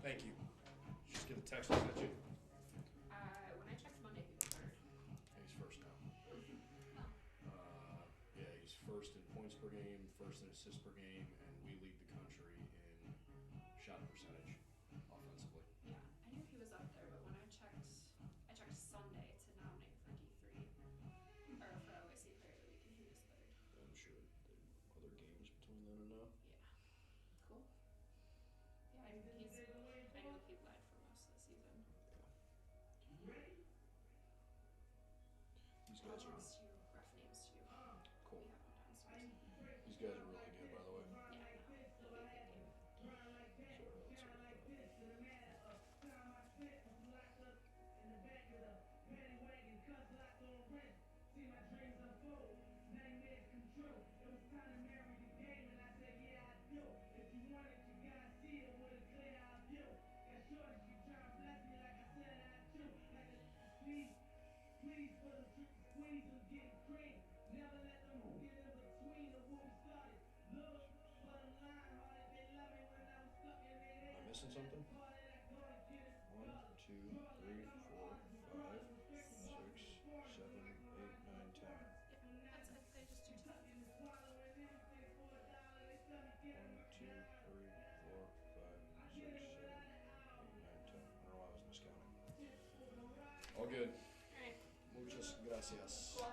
Thank you. Just get a text I sent you. When I checked Monday, he was third. Yeah, he's first now. Oh. Yeah, he's first in points per game, first in assists per game, and we lead the country in shot percentage offensively. Yeah, I knew he was up there, but when I checked Sunday to nominate for D3 or for OAC Player of the Week, and he was third. I'm sure there are other games between then and now. Yeah. Cool. Yeah, I knew he led for most of the season. Yeah. These guys are rough names too. cool. We have them downstairs. These guys are really good, by the way. Yeah, it'll be a good game. Am I missing something? 1, 2, 3, 4, 5, 6, 7, 8, 9, 10. Yep, that's it. They just do 10. 1, 2, 3, 4, 5, 6, 7, 8, 9, 10. I don't know why I was miscounting. All good. Alright. Muchas gracias. Cool.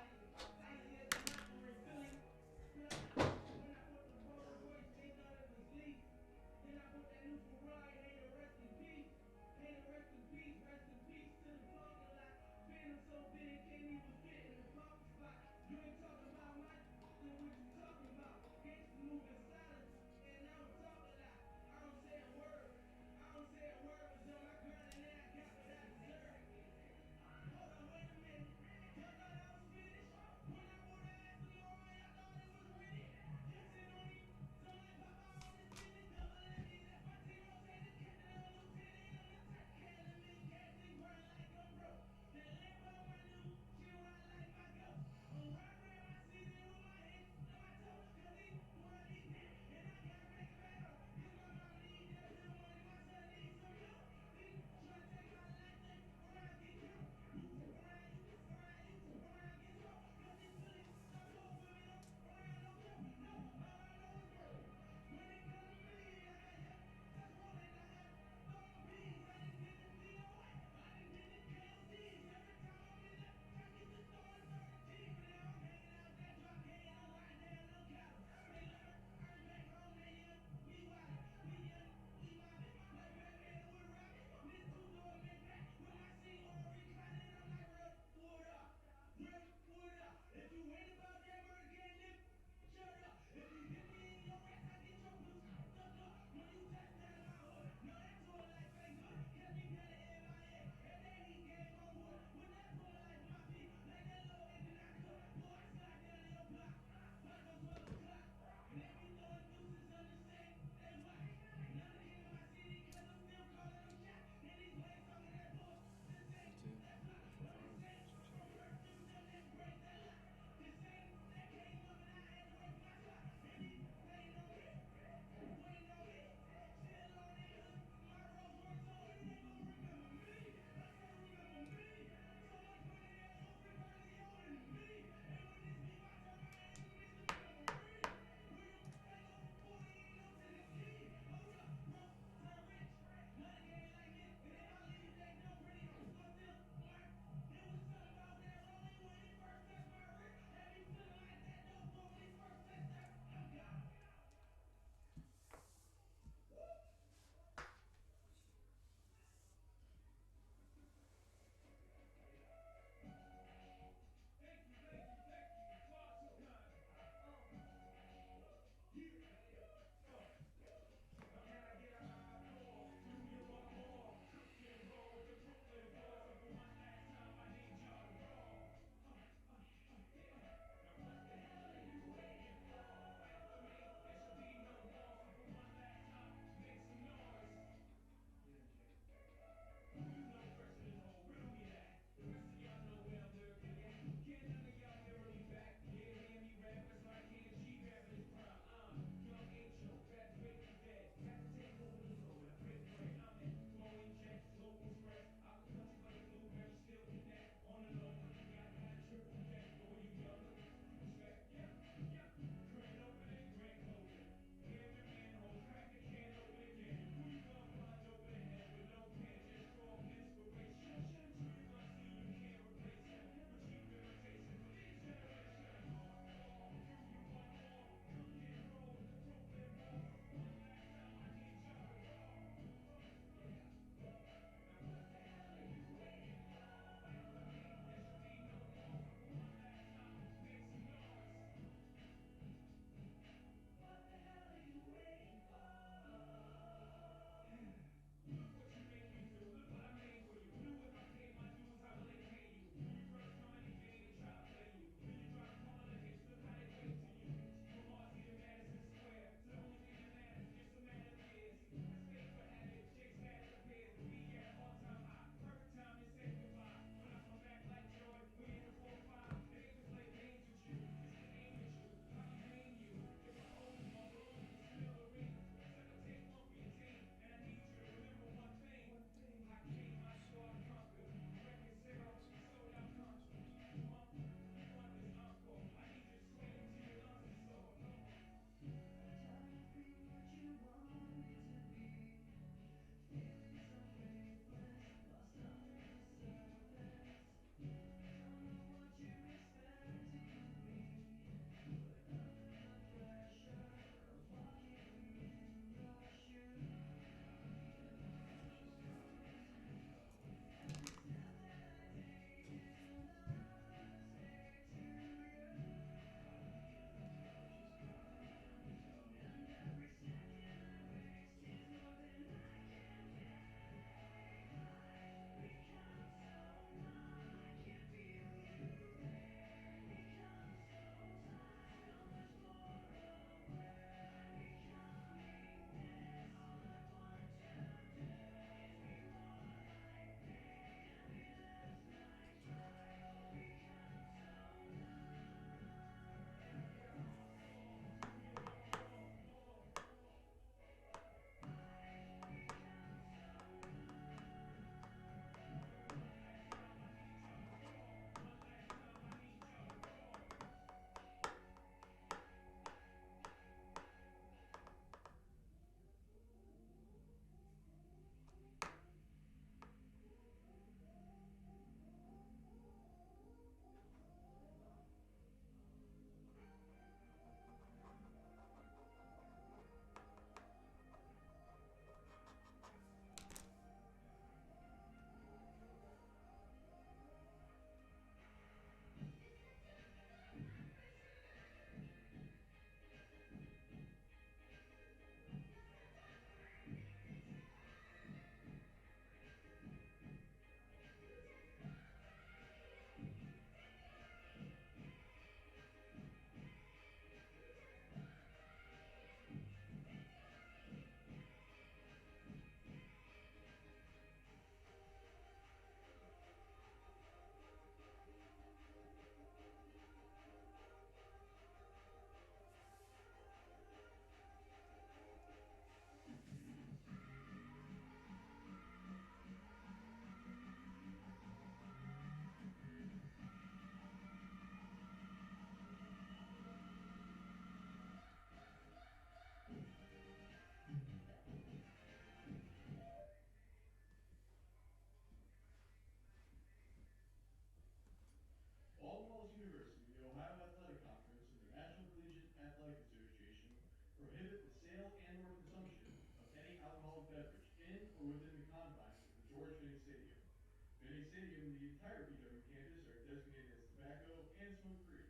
Stadium, the entire BW campus are designated as tobacco and smoke-free.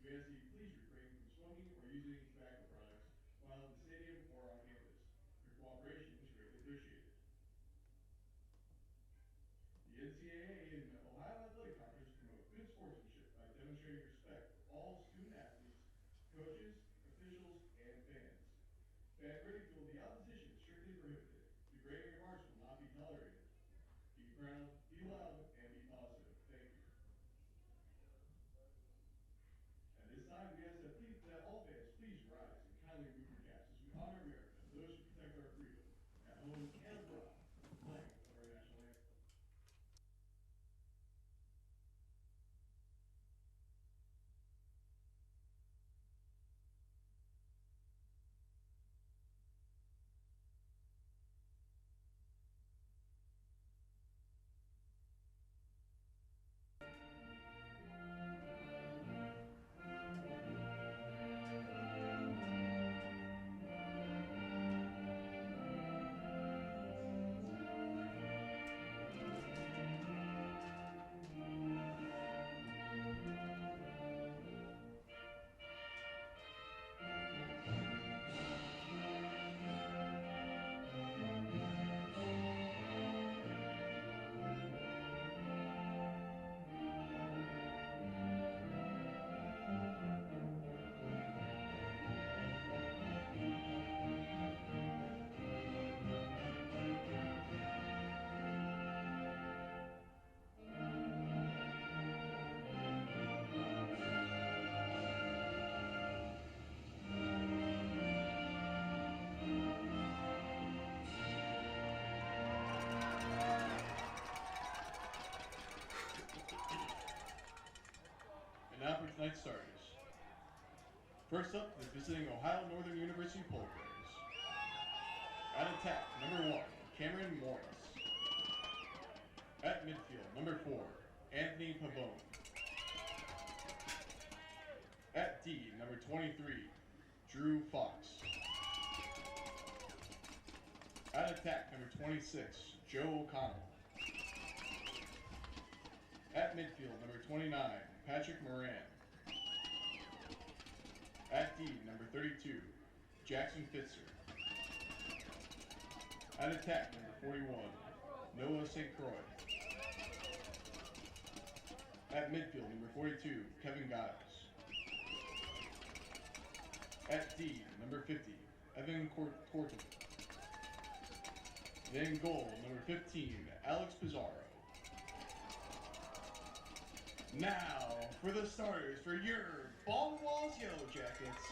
We ask that you please refrain from smoking or using any tobacco products while at the stadium or on campus. Your cooperation is greatly appreciated. The NCAA and Ohio Athletic Conference promote good sportsmanship by demonstrating respect for all student athletes, coaches, officials, and fans. Fan ridicule of the opposition is strictly prohibited. Degrading remarks will not be tolerated. Be proud, be loud, and be positive. Thank you. At this time, we ask that all fans please rise and kindly remove your caps as we honor America and those who protect our freedom, at home and abroad, playing of our national anthem. Now for tonight's starters. First up, the visiting Ohio Northern University Polar Bears. At attack, number 1, Cameron Morris. At midfield, number 4, Anthony Pavone. At D, number 23, Drew Fox. At attack, number 26, Joe O'Connell. At midfield, number 29, Patrick Moran. At D, number 32, Jackson Fitzer. At attack, number 41, Noah St. Croix. At midfield, number 42, Kevin Giles. At D, number 50, Evan Corton. Then goal, number 15, Alex Pizarro. Now, for the starters for your Baldwin Wallace Yellow Jackets.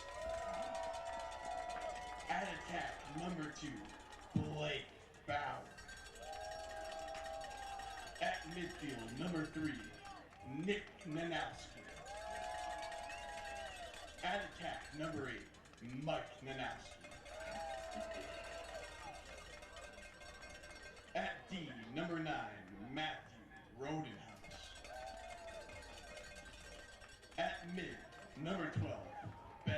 At attack, number 2, Blake Bauer. At midfield, number 3, Nick Nanowski. At attack, number 8, Mike Nanowski. At D, number 9, Matthew Rodenhouse. At mid, number 12, Ben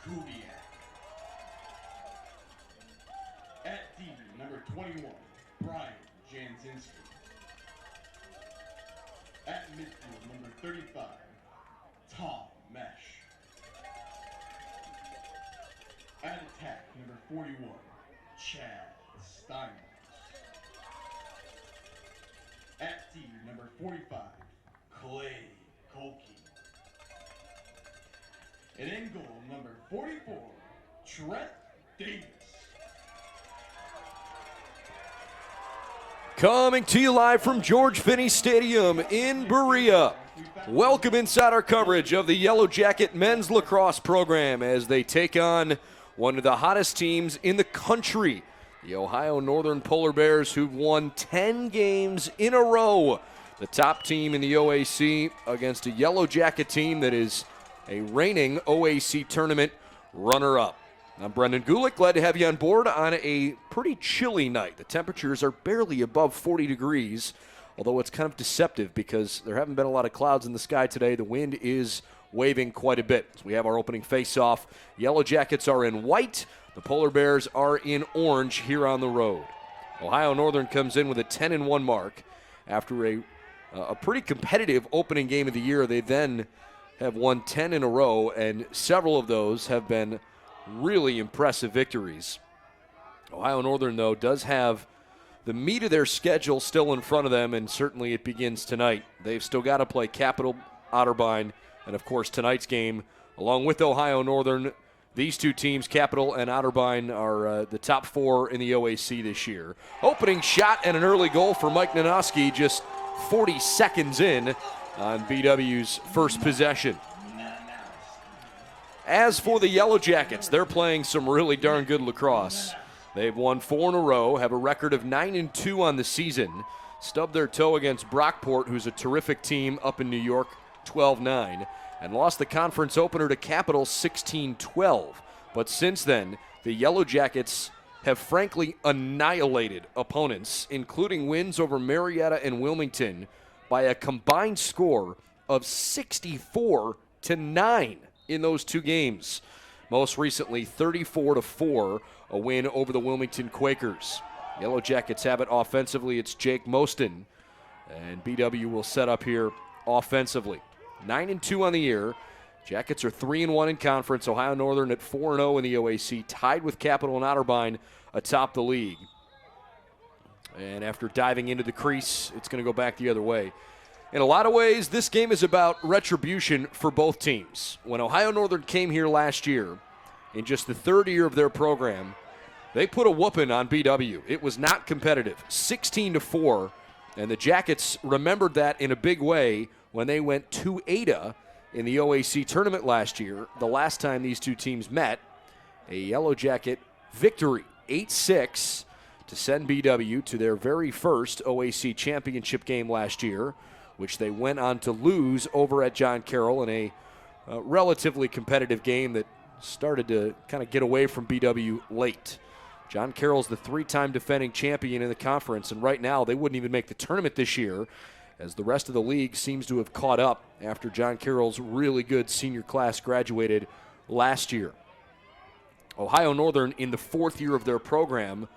Kubiak. At D, number 21, Brian Janzinski. At midfield, number 35, Tom Mesh. At attack, number 41, Chad Steinmetz. At D, number 45, Clay Kolke. And in goal, number 44, Trent Davis. Coming to you live from George Finnie Stadium in Berea. Welcome inside our coverage of the Yellow Jacket men's lacrosse program as they take on one of the hottest teams in the country, the Ohio Northern Polar Bears, who've won 10 games in a row. The top team in the OAC against a Yellow Jacket team that is a reigning OAC tournament runner-up. I'm Brendan Gulick, glad to have you on board on a pretty chilly night. The temperatures are barely above 40 degrees, although it's kind of deceptive because there haven't been a lot of clouds in the sky today. The wind is waving quite a bit. So we have our opening face-off. Yellow Jackets are in white. The Polar Bears are in orange here on the road. Ohio Northern comes in with a 10-1 mark after a a pretty competitive opening game of the year. They then have won 10 in a row, and several of those have been really impressive victories. Ohio Northern, though, does have the meat of their schedule still in front of them, and certainly it begins tonight. They've still got to play Capital, Otterbein, and, of course, tonight's game, along with Ohio Northern. These two teams, Capital and Otterbein, are the top 4 in the OAC this year. Opening shot and an early goal for Mike Nanoski just 40 seconds in on BW's first possession. As for the Yellow Jackets, they're playing some really darn good lacrosse. They've won 4 in a row, have a record of 9-2 on the season, stubbed their toe against Brockport, who's a terrific team up in New York, 12-9, and lost the conference opener to Capital 16-12. But since then, the Yellow Jackets have frankly annihilated opponents, including wins over Marietta and Wilmington by a combined score of 64-9 in those two games. Most recently, 34-4, a win over the Wilmington Quakers. Yellow Jackets have it offensively. It's Jake Moston, and BW will set up here offensively. 9-2 on the year. Jackets are 3-1 in conference. Ohio Northern at 4-0 in the OAC, tied with Capital and Otterbein atop the league. And after diving into the crease, it's going to go back the other way. In a lot of ways, this game is about retribution for both teams. When Ohio Northern came here last year, in just the third year of their program, they put a whooping on BW. It was not competitive, 16-4, and the Jackets remembered that in a big way when they went to Ada in the OAC tournament last year, the last time these two teams met. A Yellow Jacket victory, 8-6, to send BW to their very first OAC championship game last year, which they went on to lose over at John Carroll in a relatively competitive game that started to kind of get away from BW late. John Carroll's the 3-time defending champion in the conference, and right now they wouldn't even make the tournament this year, as the rest of the league seems to have caught up after John Carroll's really good senior class graduated last year. Ohio Northern, in the 4th year of their program,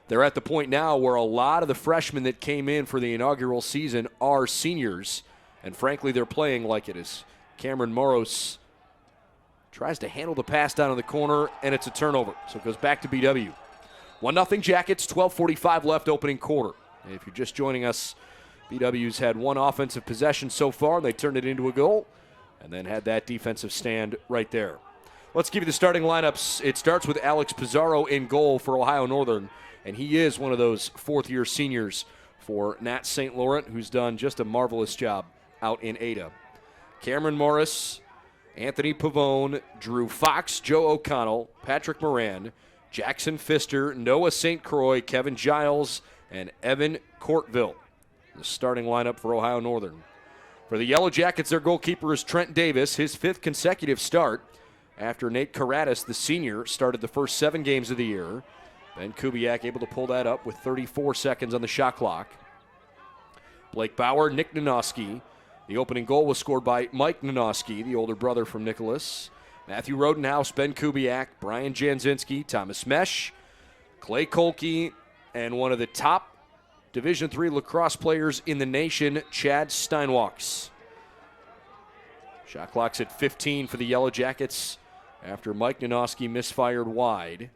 they're at the point now where a lot of the freshmen that came in for the inaugural season are seniors, and frankly, they're playing like it is. Cameron Moros tries to handle the pass down in the corner, and it's a turnover, so it goes back to BW. 1-0 Jackets, 12:45 left opening quarter. And if you're just joining us, BW's had one offensive possession so far, and they turned it into a goal, and then had that defensive stand right there. Let's give you the starting lineups. It starts with Alex Pizarro in goal for Ohio Northern, and he is one of those 4th-year seniors for Nat St. Laurent, who's done just a marvelous job out in Ada. Cameron Morris, Anthony Pavone, Drew Fox, Joe O'Connell, Patrick Moran, Jackson Pfister, Noah St. Croix, Kevin Giles, and Evan Courtville. The starting lineup for Ohio Northern. For the Yellow Jackets, their goalkeeper is Trent Davis, his 5th consecutive start after Nate Karatis, the senior, started the first 7 games of the year. Ben Kubiak able to pull that up with 34 seconds on the shot clock. Blake Bauer, Nick Nanoski. The opening goal was scored by Mike Nanoski, the older brother from Nicholas. Matthew Rodenhouse, Ben Kubiak, Brian Janzinski, Thomas Mesh, Clay Kolke, and one of the top Division III lacrosse players in the nation, Chad Steinwalks. Shot clock's at 15 for the Yellow Jackets after Mike Nanoski misfired wide.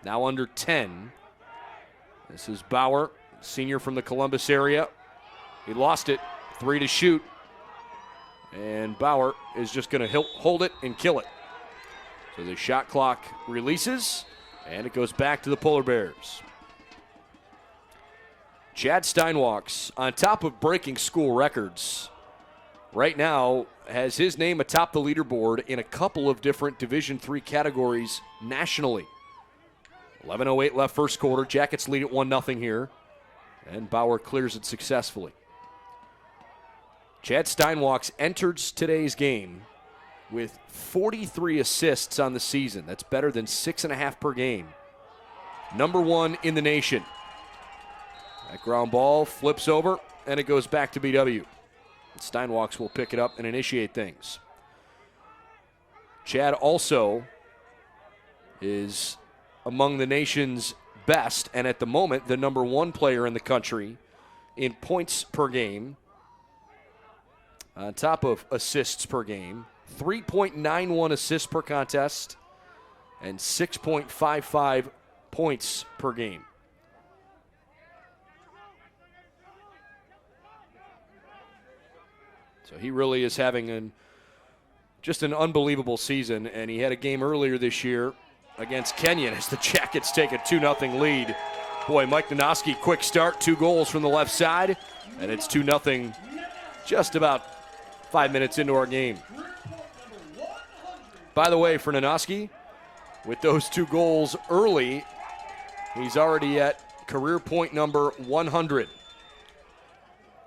Now under 10. This is Bauer, senior from the Columbus area. He lost it, 3 to shoot. And Bauer is just going to hold it and kill it. So the shot clock releases, and it goes back to the Polar Bears. Chad Steinwalks, on top of breaking school records, right now has his name atop the leaderboard in a couple of different Division III categories nationally. 11:08 left first quarter. Jackets lead at 1-0 here, and Bauer clears it successfully. Chad Steinwalks enters today's game with 43 assists on the season. That's better than 6.5 per game. Number 1 in the nation. That ground ball flips over, and it goes back to BW. Steinwalks will pick it up and initiate things. Chad also is among the nation's best, and at the moment, the number 1 player in the country in points per game on top of assists per game, 3.91 assists per contest, and 6.55 points per game. So he really is having just an unbelievable season, and he had a game earlier this year against Kenyon as the Jackets take a 2-0 lead. Boy, Mike Nanoski, quick start, 2 goals from the left side, and it's 2-0 just about 5 minutes into our game. By the way, for Nanoski, with those 2 goals early, he's already at career point number 100.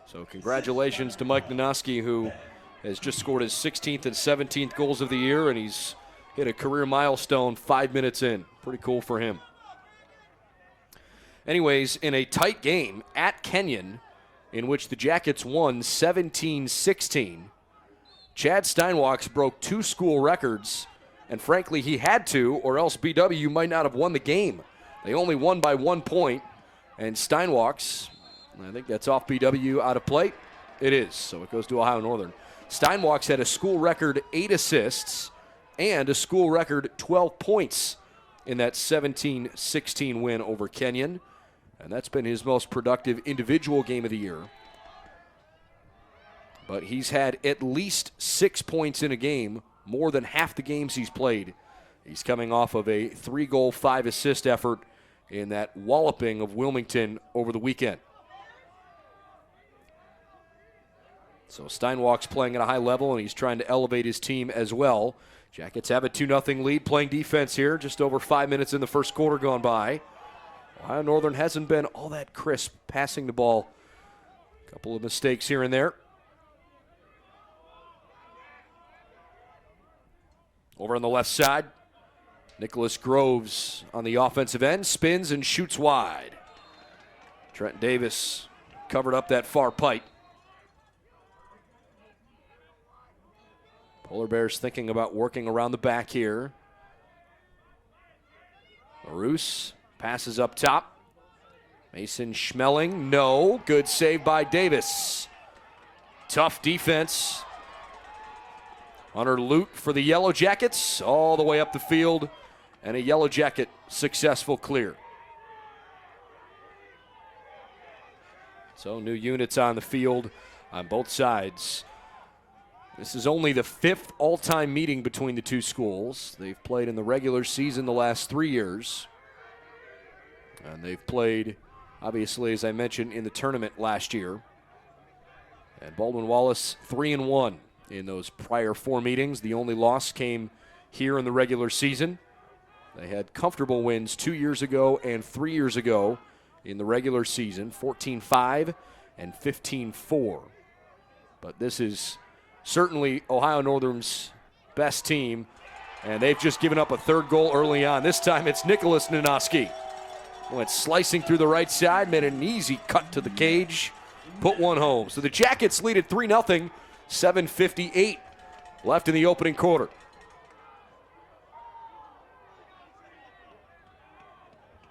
So congratulations to Mike Nanoski, who has just scored his 16th and 17th goals of the year, and he's hit a career milestone 5 minutes in. Pretty cool for him. Anyways, in a tight game at Kenyon, in which the Jackets won 17-16, Chad Steinwalks broke 2 school records, and frankly, he had to, or else BW might not have won the game. They only won by 1 point, and Steinwalks, I think that's off BW out of play. It is, so it goes to Ohio Northern. Steinwalks had a school record 8 assists and a school record 12 points in that 17-16 win over Kenyon. And that's been his most productive individual game of the year. But he's had at least 6 points in a game, more than half the games he's played. He's coming off of a 3-goal, 5-assist effort in that walloping of Wilmington over the weekend. So Steinwalk's playing at a high level, and he's trying to elevate his team as well. Jackets have a 2-0 lead, playing defense here, just over 5 minutes in the first quarter gone by. Ohio Northern hasn't been all that crisp passing the ball. A couple of mistakes here and there. Over on the left side, Nicholas Groves on the offensive end, spins and shoots wide. Trent Davis covered up that far pipe. Polar Bears thinking about working around the back here. Maroos passes up top. Mason Schmeling, no. Good save by Davis. Tough defense. Hunter Lute for the Yellow Jackets, all the way up the field, and a Yellow Jacket successful clear. So new units on the field on both sides. This is only the 5th all-time meeting between the two schools. They've played in the regular season the last 3 years. And they've played, obviously, as I mentioned, in the tournament last year. And Baldwin Wallace 3-1 in those prior 4 meetings. The only loss came here in the regular season. They had comfortable wins 2 years ago and 3 years ago in the regular season, 14-5 and 15-4. But this is certainly Ohio Northern's best team, and they've just given up a 3rd goal early on. This time it's Nicholas Nanoski. Went slicing through the right side, made an easy cut to the cage, put one home. So the Jackets lead at 3-0, 7:58 left in the opening quarter.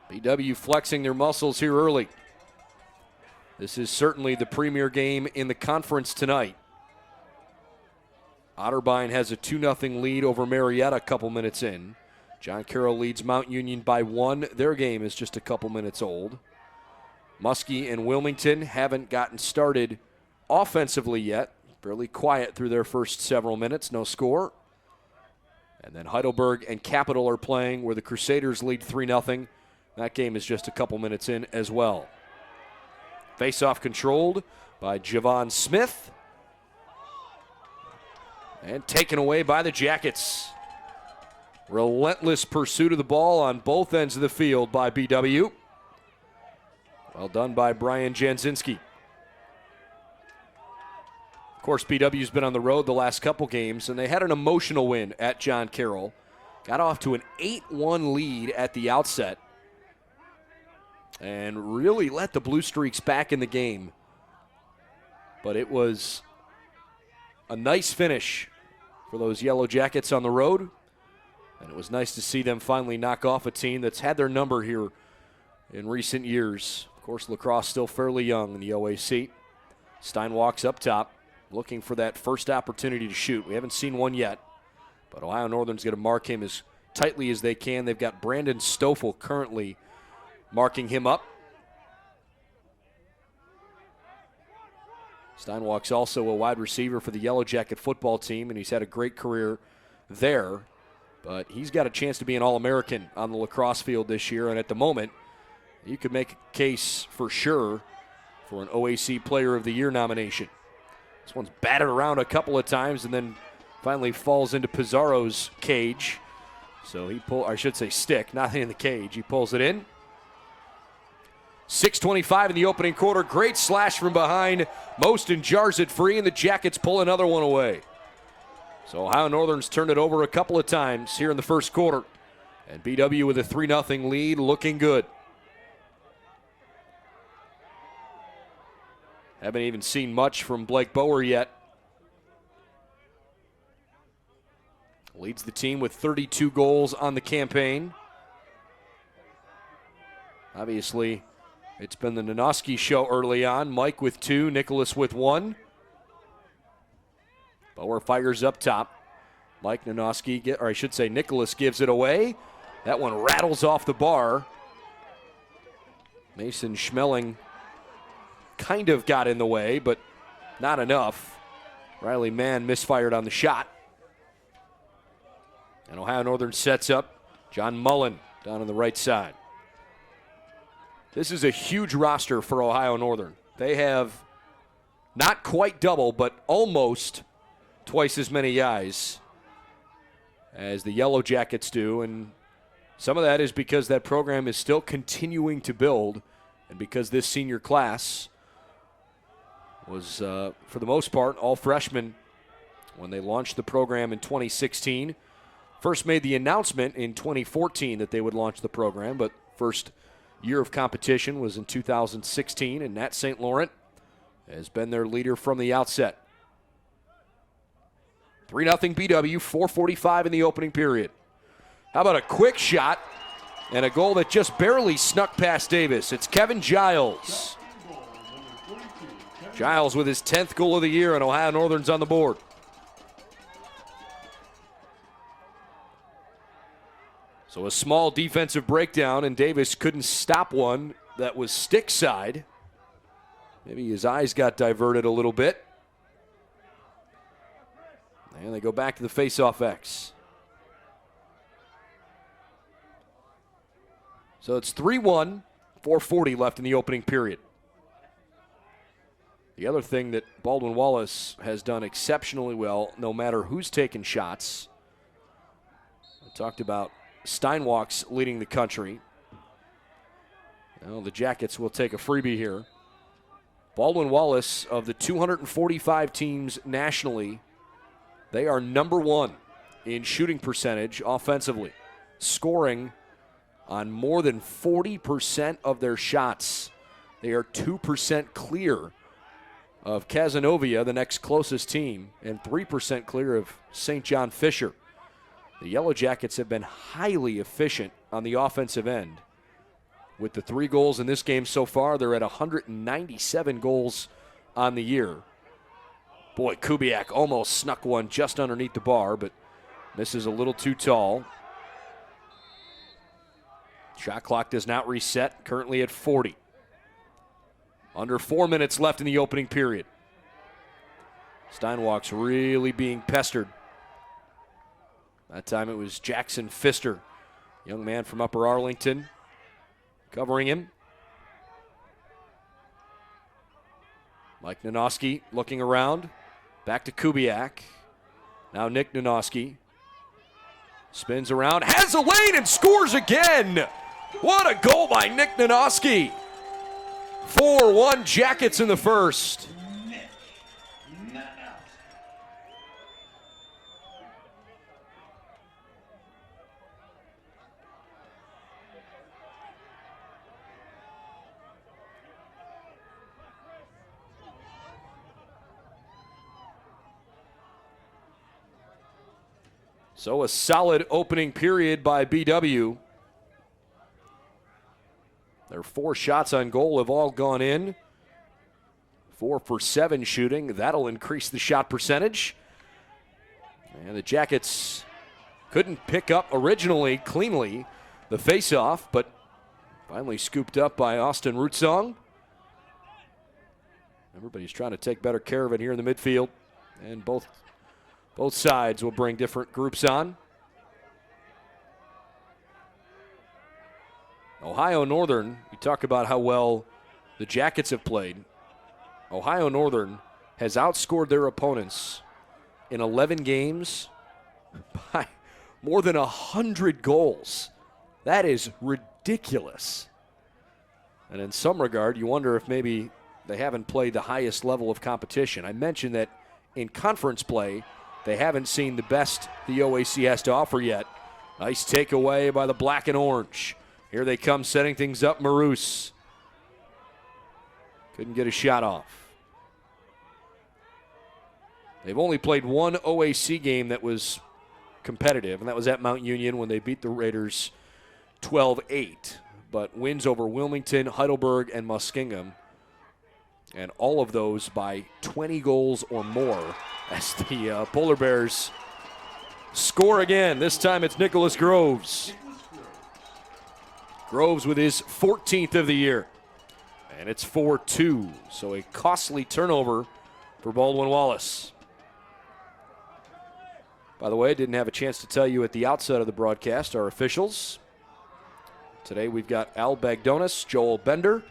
BW flexing their muscles here early. This is certainly the premier game in the conference tonight. Otterbein has a 2-0 lead over Marietta a couple minutes in. John Carroll leads Mount Union by 1. Their game is just a couple minutes old. Muskie and Wilmington haven't gotten started offensively yet. Fairly quiet through their first several minutes, no score. And then Heidelberg and Capital are playing where the Crusaders lead 3-0. That game is just a couple minutes in as well. Face-off controlled by Javon Smith. And taken away by the Jackets. Relentless pursuit of the ball on both ends of the field by BW. Well done by Brian Janzinski. Of course, BW's been on the road the last couple games, and they had an emotional win at John Carroll. Got off to an 8-1 lead at the outset and really let the Blue Streaks back in the game. But it was a nice finish for those Yellow Jackets on the road, and it was nice to see them finally knock off a team that's had their number here in recent years. Of course, Lacrosse still fairly young in the OAC. Stein walks up top. looking for that first opportunity to shoot. We haven't seen one yet, but Ohio Northern's going to mark him as tightly as they can. They've got Brandon Stoffel currently marking him up. Steinwalk's also a wide receiver for the Yellow Jacket football team, and he's had a great career there. But he's got a chance to be an All-American on the lacrosse field this year, and at the moment, you could make a case for sure for an OAC Player of the Year nomination. This one's batted around a couple of times and then finally falls into Pizarro's cage. So stick, not in the cage. He pulls it in. 6:25 in the opening quarter. Great slash from behind. Mostyn jars it free, and the Jackets pull another one away. So Ohio Northern's turned it over a couple of times here in the first quarter. And BW with a 3-0 lead, looking good. Haven't even seen much from Blake Bower yet. Leads the team with 32 goals on the campaign. Obviously, it's been the Nanoski show early on. Mike with 2, Nicholas with 1. Bower fires up top. Nicholas gives it away. That one rattles off the bar. Mason Schmeling kind of got in the way, but not enough. Riley Mann misfired on the shot. And Ohio Northern sets up. John Mullen down on the right side. This is a huge roster for Ohio Northern. They have not quite double, but almost twice as many guys as the Yellow Jackets do. And some of that is because that program is still continuing to build, and because this senior class was, for the most part, all freshmen when they launched the program in 2016. First made the announcement in 2014 that they would launch the program, but first year of competition was in 2016, and Nat St. Laurent has been their leader from the outset. 3-0 BW, 4:45 in the opening period. How about a quick shot and a goal that just barely snuck past Davis? It's Kevin Giles. Giles with his 10th goal of the year, and Ohio Northern's on the board. So a small defensive breakdown, and Davis couldn't stop one that was stick side. Maybe his eyes got diverted a little bit. And they go back to the face-off X. So it's 3-1, 4:40 left in the opening period. The other thing that Baldwin Wallace has done exceptionally well, no matter who's taking shots, I talked about Steinwalk's leading the country. Well, the Jackets will take a freebie here. Baldwin Wallace, of the 245 teams nationally, they are number 1 in shooting percentage offensively, scoring on more than 40% of their shots. They are 2% clear of Cazenovia, the next closest team, and 3% clear of St. John Fisher. The Yellow Jackets have been highly efficient on the offensive end. With the 3 goals in this game so far, they're at 197 goals on the year. Boy, Kubiak almost snuck one just underneath the bar, but misses a little too tall. Shot clock does not reset, currently at 40. Under 4 minutes left in the opening period. Steinwalk's really being pestered. That time it was Jackson Pfister, young man from Upper Arlington, covering him. Mike Nanoski looking around. Back to Kubiak. Now Nick Nanoski. Spins around, has a lane, and scores again. What a goal by Nick Nanoski. 4-1 Jackets in the first. So a solid opening period by BW. Their 4 shots on goal have all gone in. 4 for 7 shooting. That'll increase the shot percentage. And the Jackets couldn't pick up originally cleanly the faceoff, but finally scooped up by Austin Rutsong. Everybody's trying to take better care of it here in the midfield, and both sides will bring different groups on. Ohio Northern, you talk about how well the Jackets have played. Ohio Northern has outscored their opponents in 11 games by more than 100 goals. That is ridiculous. And in some regard, you wonder if maybe they haven't played the highest level of competition. I mentioned that in conference play, they haven't seen the best the OAC has to offer yet. Nice takeaway by the black and orange. Here they come setting things up, Maroos. Couldn't get a shot off. They've only played one OAC game that was competitive, and that was at Mount Union when they beat the Raiders 12-8. But wins over Wilmington, Heidelberg, and Muskingum, and all of those by 20 goals or more as the Polar Bears score again. This time it's Nicholas Groves. Groves with his 14th of the year. And it's 4-2, so a costly turnover for Baldwin Wallace. By the way, I didn't have a chance to tell you at the outset of the broadcast, our officials. Today we've got Al Bagdonis, Joel Bender,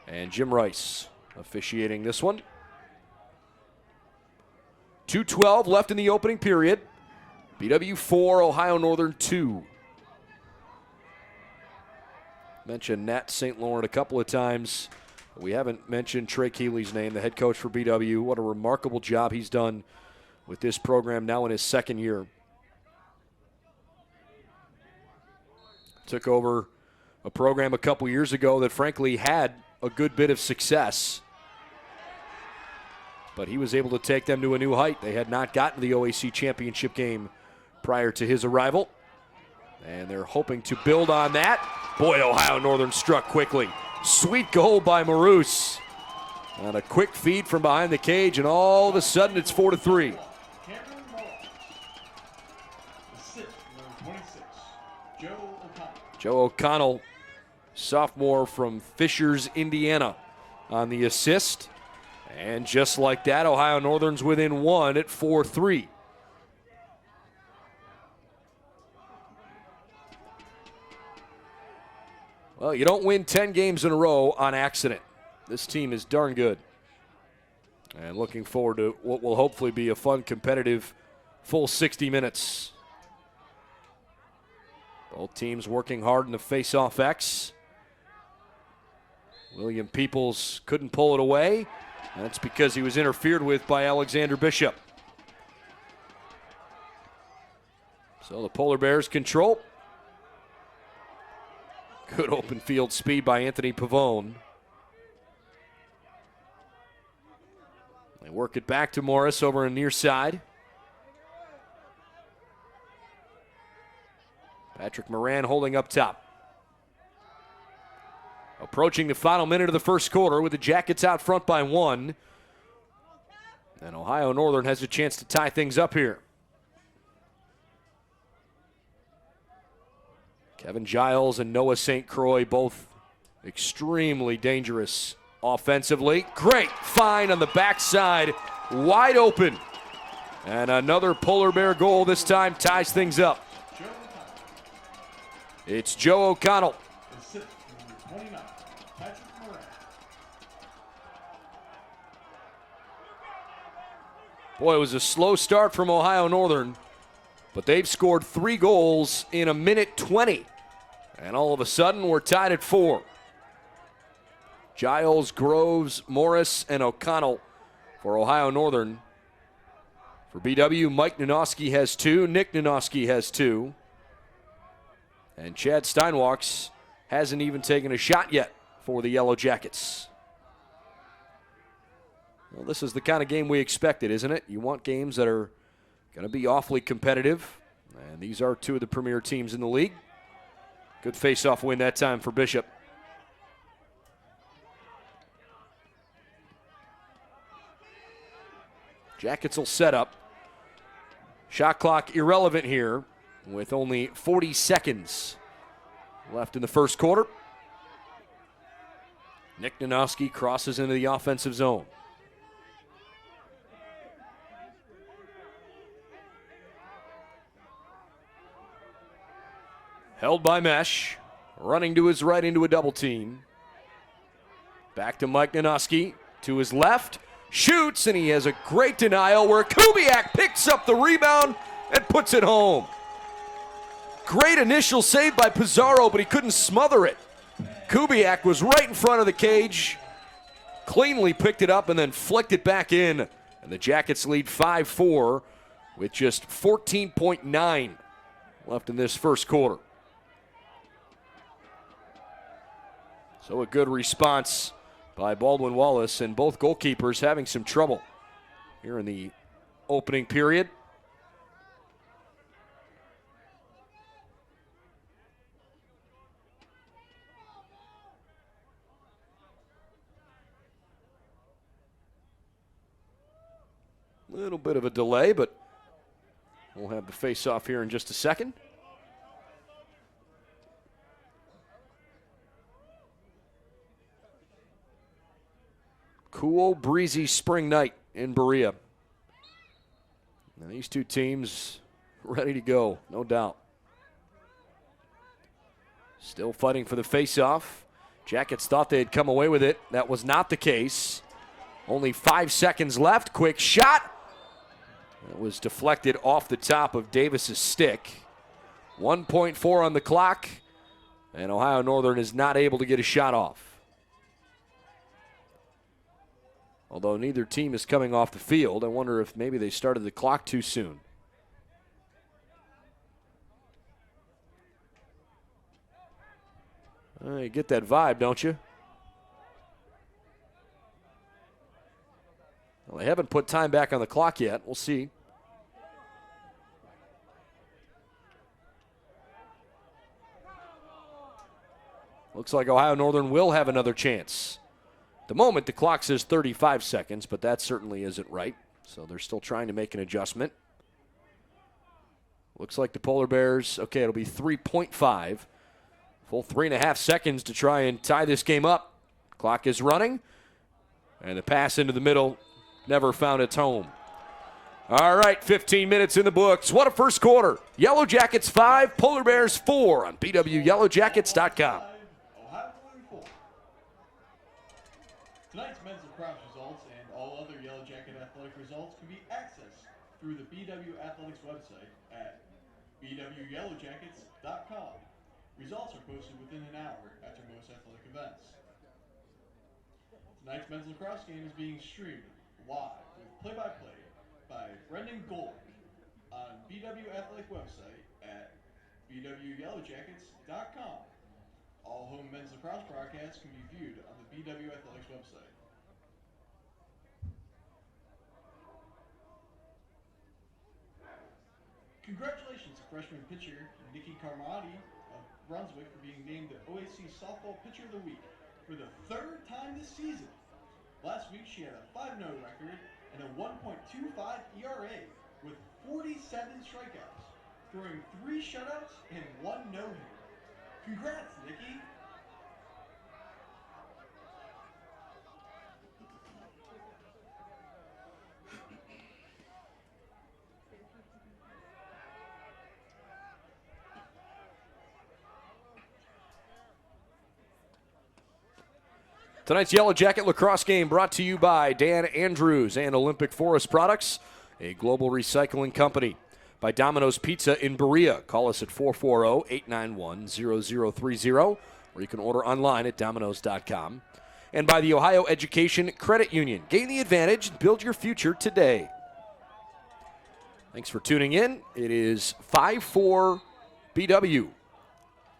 and Jim Rice officiating this one. 2:12 left in the opening period. BW 4, Ohio Northern 2. Mentioned Nat St. Laurent a couple of times. We haven't mentioned Trey Keeley's name, the head coach for BW. What a remarkable job he's done with this program now in his second year. Took over a program a couple years ago that frankly had a good bit of success, but he was able to take them to a new height. They had not gotten the OAC championship game prior to his arrival, and they're hoping to build on that. Boy, Ohio Northern struck quickly. Sweet goal by Maroos. On a quick feed from behind the cage, and all of a sudden it's 4-3. Joe O'Connell, sophomore from Fishers, Indiana, on the assist. And just like that, Ohio Northern's within one at 4-3. Well, you don't win 10 games in a row on accident. This team is darn good. And looking forward to what will hopefully be a fun, competitive, full 60 minutes. Both teams working hard in the face-off X. William Peoples couldn't pull it away. That's because he was interfered with by Alexander Bishop. So the Polar Bears control. Good open field speed by Anthony Pavone. They work it back to Morris over on near side. Patrick Moran holding up top. Approaching the final minute of the first quarter with the Jackets out front by 1. And Ohio Northern has a chance to tie things up here. Kevin Giles and Noah St. Croix both extremely dangerous offensively. Great find on the backside, wide open. And another Polar Bear goal this time ties things up. It's Joe O'Connell. Boy, it was a slow start from Ohio Northern, but they've scored 3 goals in a minute 20. And all of a sudden, we're tied at 4. Giles, Groves, Morris, and O'Connell for Ohio Northern. For BW, Mike Nanoski has 2. Nick Nanoski has 2. And Chad Steinwalks hasn't even taken a shot yet for the Yellow Jackets. Well, this is the kind of game we expected, isn't it? You want games that are going to be awfully competitive. And these are 2 of the premier teams in the league. Good face-off win that time for Bishop. Jackets will set up. Shot clock irrelevant here with only 40 seconds left in the first quarter. Nick Nanoski crosses into the offensive zone. Held by Mesh, running to his right into a double team. Back to Mike Nanoski, to his left, shoots, and he has a great denial where Kubiak picks up the rebound and puts it home. Great initial save by Pizarro, but he couldn't smother it. Kubiak was right in front of the cage, cleanly picked it up and then flicked it back in. And the Jackets lead 5-4 with just 14.9 left in this first quarter. So a good response by Baldwin Wallace, and both goalkeepers having some trouble here in the opening period. A little bit of a delay, but we'll have the face-off here in just a second. Cool, breezy spring night in Berea. Now these two teams ready to go, no doubt. Still fighting for the face-off. Jackets thought they had come away with it. That was not the case. Only 5 seconds left. Quick shot. That was deflected off the top of Davis's stick. 1.4 on the clock, and Ohio Northern is not able to get a shot off. Although neither team is coming off the field, I wonder if maybe they started the clock too soon. You get that vibe, don't you? Well, they haven't put time back on the clock yet. We'll see. Looks like Ohio Northern will have another chance. At the moment, the clock says 35 seconds, but that certainly isn't right. So they're still trying to make an adjustment. Looks like the Polar Bears, okay, it'll be 3.5. Full 3.5 seconds to try and tie this game up. Clock is running, and the pass into the middle never found its home. All right, 15 minutes in the books. What a first quarter. Yellow Jackets 5, Polar Bears 4 on BWYellowJackets.com. Tonight's men's lacrosse results and all other Yellow Jacket athletic results can be accessed through the BW Athletics website at BWYellowJackets.com. Results are posted within an hour after most athletic events. Tonight's men's lacrosse game is being streamed live with play-by-play by Brendan Gold on BW Athletic website at BWYellowJackets.com. All home men's lacrosse broadcasts can be viewed on the BW Athletics website. Congratulations to freshman pitcher Nikki Carmody of Brunswick for being named the OAC Softball Pitcher of the Week for the third time this season. Last week she had a 5-0 record and a 1.25 ERA with 47 strikeouts, throwing 3 shutouts and 1 no-hitter. Congrats, Nikki! Tonight's Yellow Jacket lacrosse game brought to you by Dan Andrews and Olympic Forest Products, a global recycling company. By Domino's Pizza in Berea. Call us at 440-891-0030, or you can order online at Domino's.com. And by the Ohio Education Credit Union. Gain the advantage and build your future today. Thanks for tuning in. It is 5-4 BW.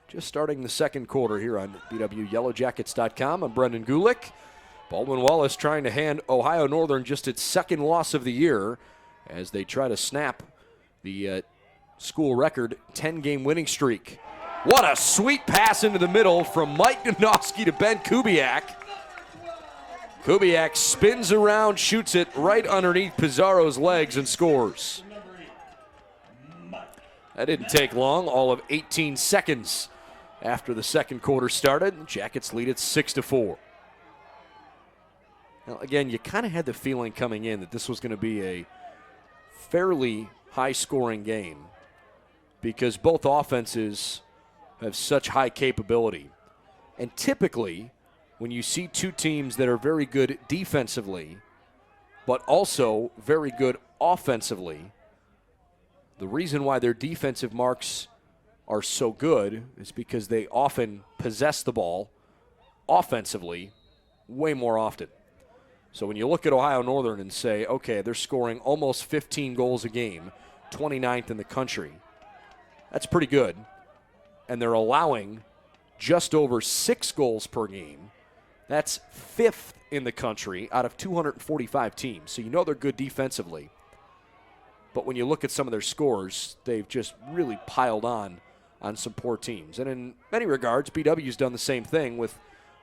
Just starting the second quarter here on BWYellowJackets.com. I'm Brendan Gulick. Baldwin Wallace trying to hand Ohio Northern just its second loss of the year as they try to snap the school record 10-game winning streak. What a sweet pass into the middle from Mike Nanoski to Ben Kubiak. Kubiak spins around, shoots it right underneath Pizarro's legs and scores. That didn't take long, all of 18 seconds after the second quarter started. The Jackets lead it 6-4. Now, again, you kind of had the feeling coming in that this was going to be a fairly high-scoring game because both offenses have such high capability. And typically, when you see two teams that are very good defensively, but also very good offensively, the reason why their defensive marks are so good is because they often possess the ball offensively way more often. So when you look at Ohio Northern and say, okay, they're scoring almost 15 goals a game, 29th in the country, that's pretty good. And they're allowing just over 6 goals per game. That's 5th in the country out of 245 teams. So you know they're good defensively. But when you look at some of their scores, they've just really piled on some poor teams. And in many regards, BW's done the same thing with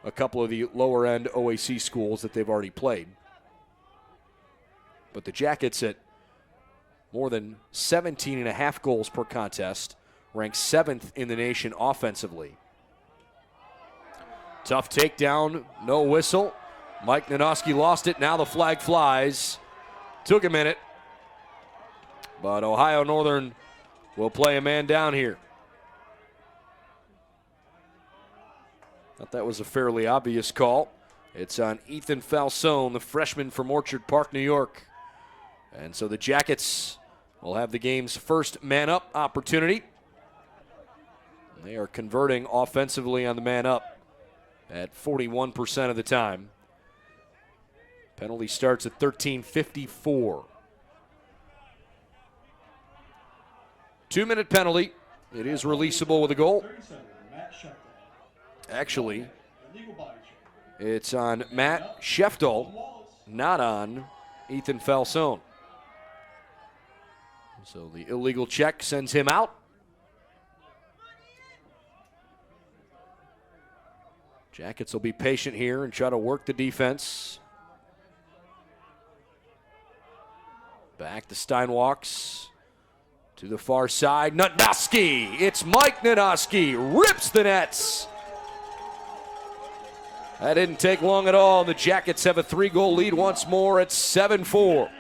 a couple of the lower-end OAC schools that they've already played. But the Jackets at more than 17.5 goals per contest, ranked 7th in the nation offensively. Tough takedown, no whistle. Mike Nanoski lost it, now the flag flies. Took a minute, but Ohio Northern will play a man down here. Thought that was a fairly obvious call. It's on Ethan Falsone, the freshman from Orchard Park, New York. And so the Jackets will have the game's first man-up opportunity. They are converting offensively on the man-up at 41% of the time. Penalty starts at 13:54. 2-minute penalty. It is releasable with a goal. Actually, it's on Matt Scheftel, not on Ethan Falsone. So the illegal check sends him out. Jackets will be patient here and try to work the defense. Back to Steinwalks. To the far side, Nanoski. It's Mike Nanoski. Rips the nets. That didn't take long at all. The Jackets have a 3-goal lead once more at 7-4.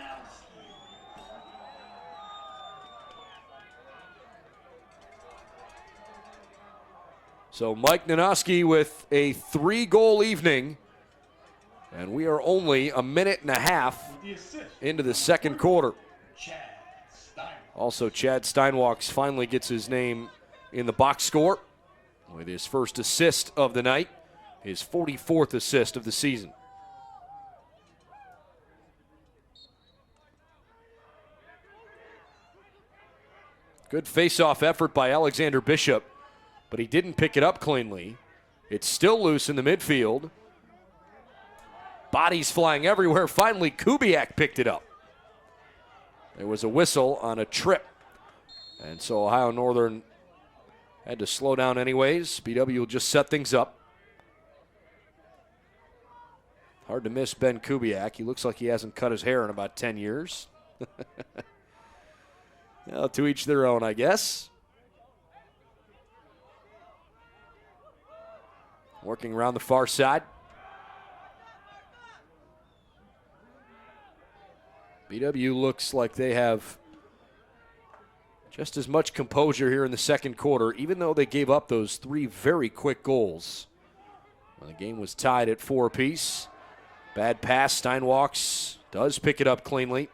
So Mike Nanoski with a 3-goal evening. And we are only a minute and a half into the second quarter. Also, Chad Steinwalks finally gets his name in the box score with his first assist of the night, his 44th assist of the season. Good face-off effort by Alexander Bishop, but he didn't pick it up cleanly. It's still loose in the midfield. Bodies flying everywhere. Finally, Kubiak picked it up. There was a whistle on a trip. And so Ohio Northern had to slow down anyways. BW will just set things up. Hard to miss Ben Kubiak. He looks like he hasn't cut his hair in about 10 years. Well, to each their own, I guess. Working around the far side. BW looks like they have just as much composure here in the second quarter, even though they gave up those 3 very quick goals. Well, the game was tied at 4 apiece. Bad pass. Steinwalks does pick it up cleanly.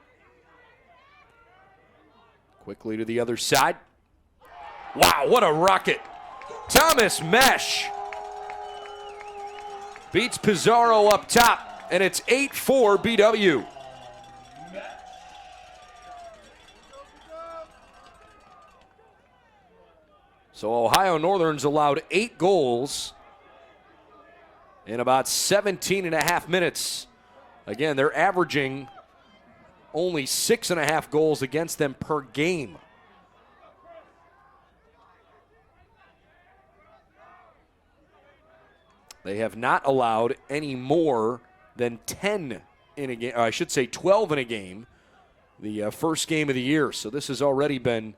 Quickly to the other side. Wow, what a rocket. Thomas Mesh beats Pizarro up top, and it's 8-4 BW. So Ohio Northern's allowed 8 goals in about 17.5 minutes. Again, they're averaging only 6.5 goals against them per game. They have not allowed any more than 10 in a game. I should say 12 in a game, the first game of the year. So this has already been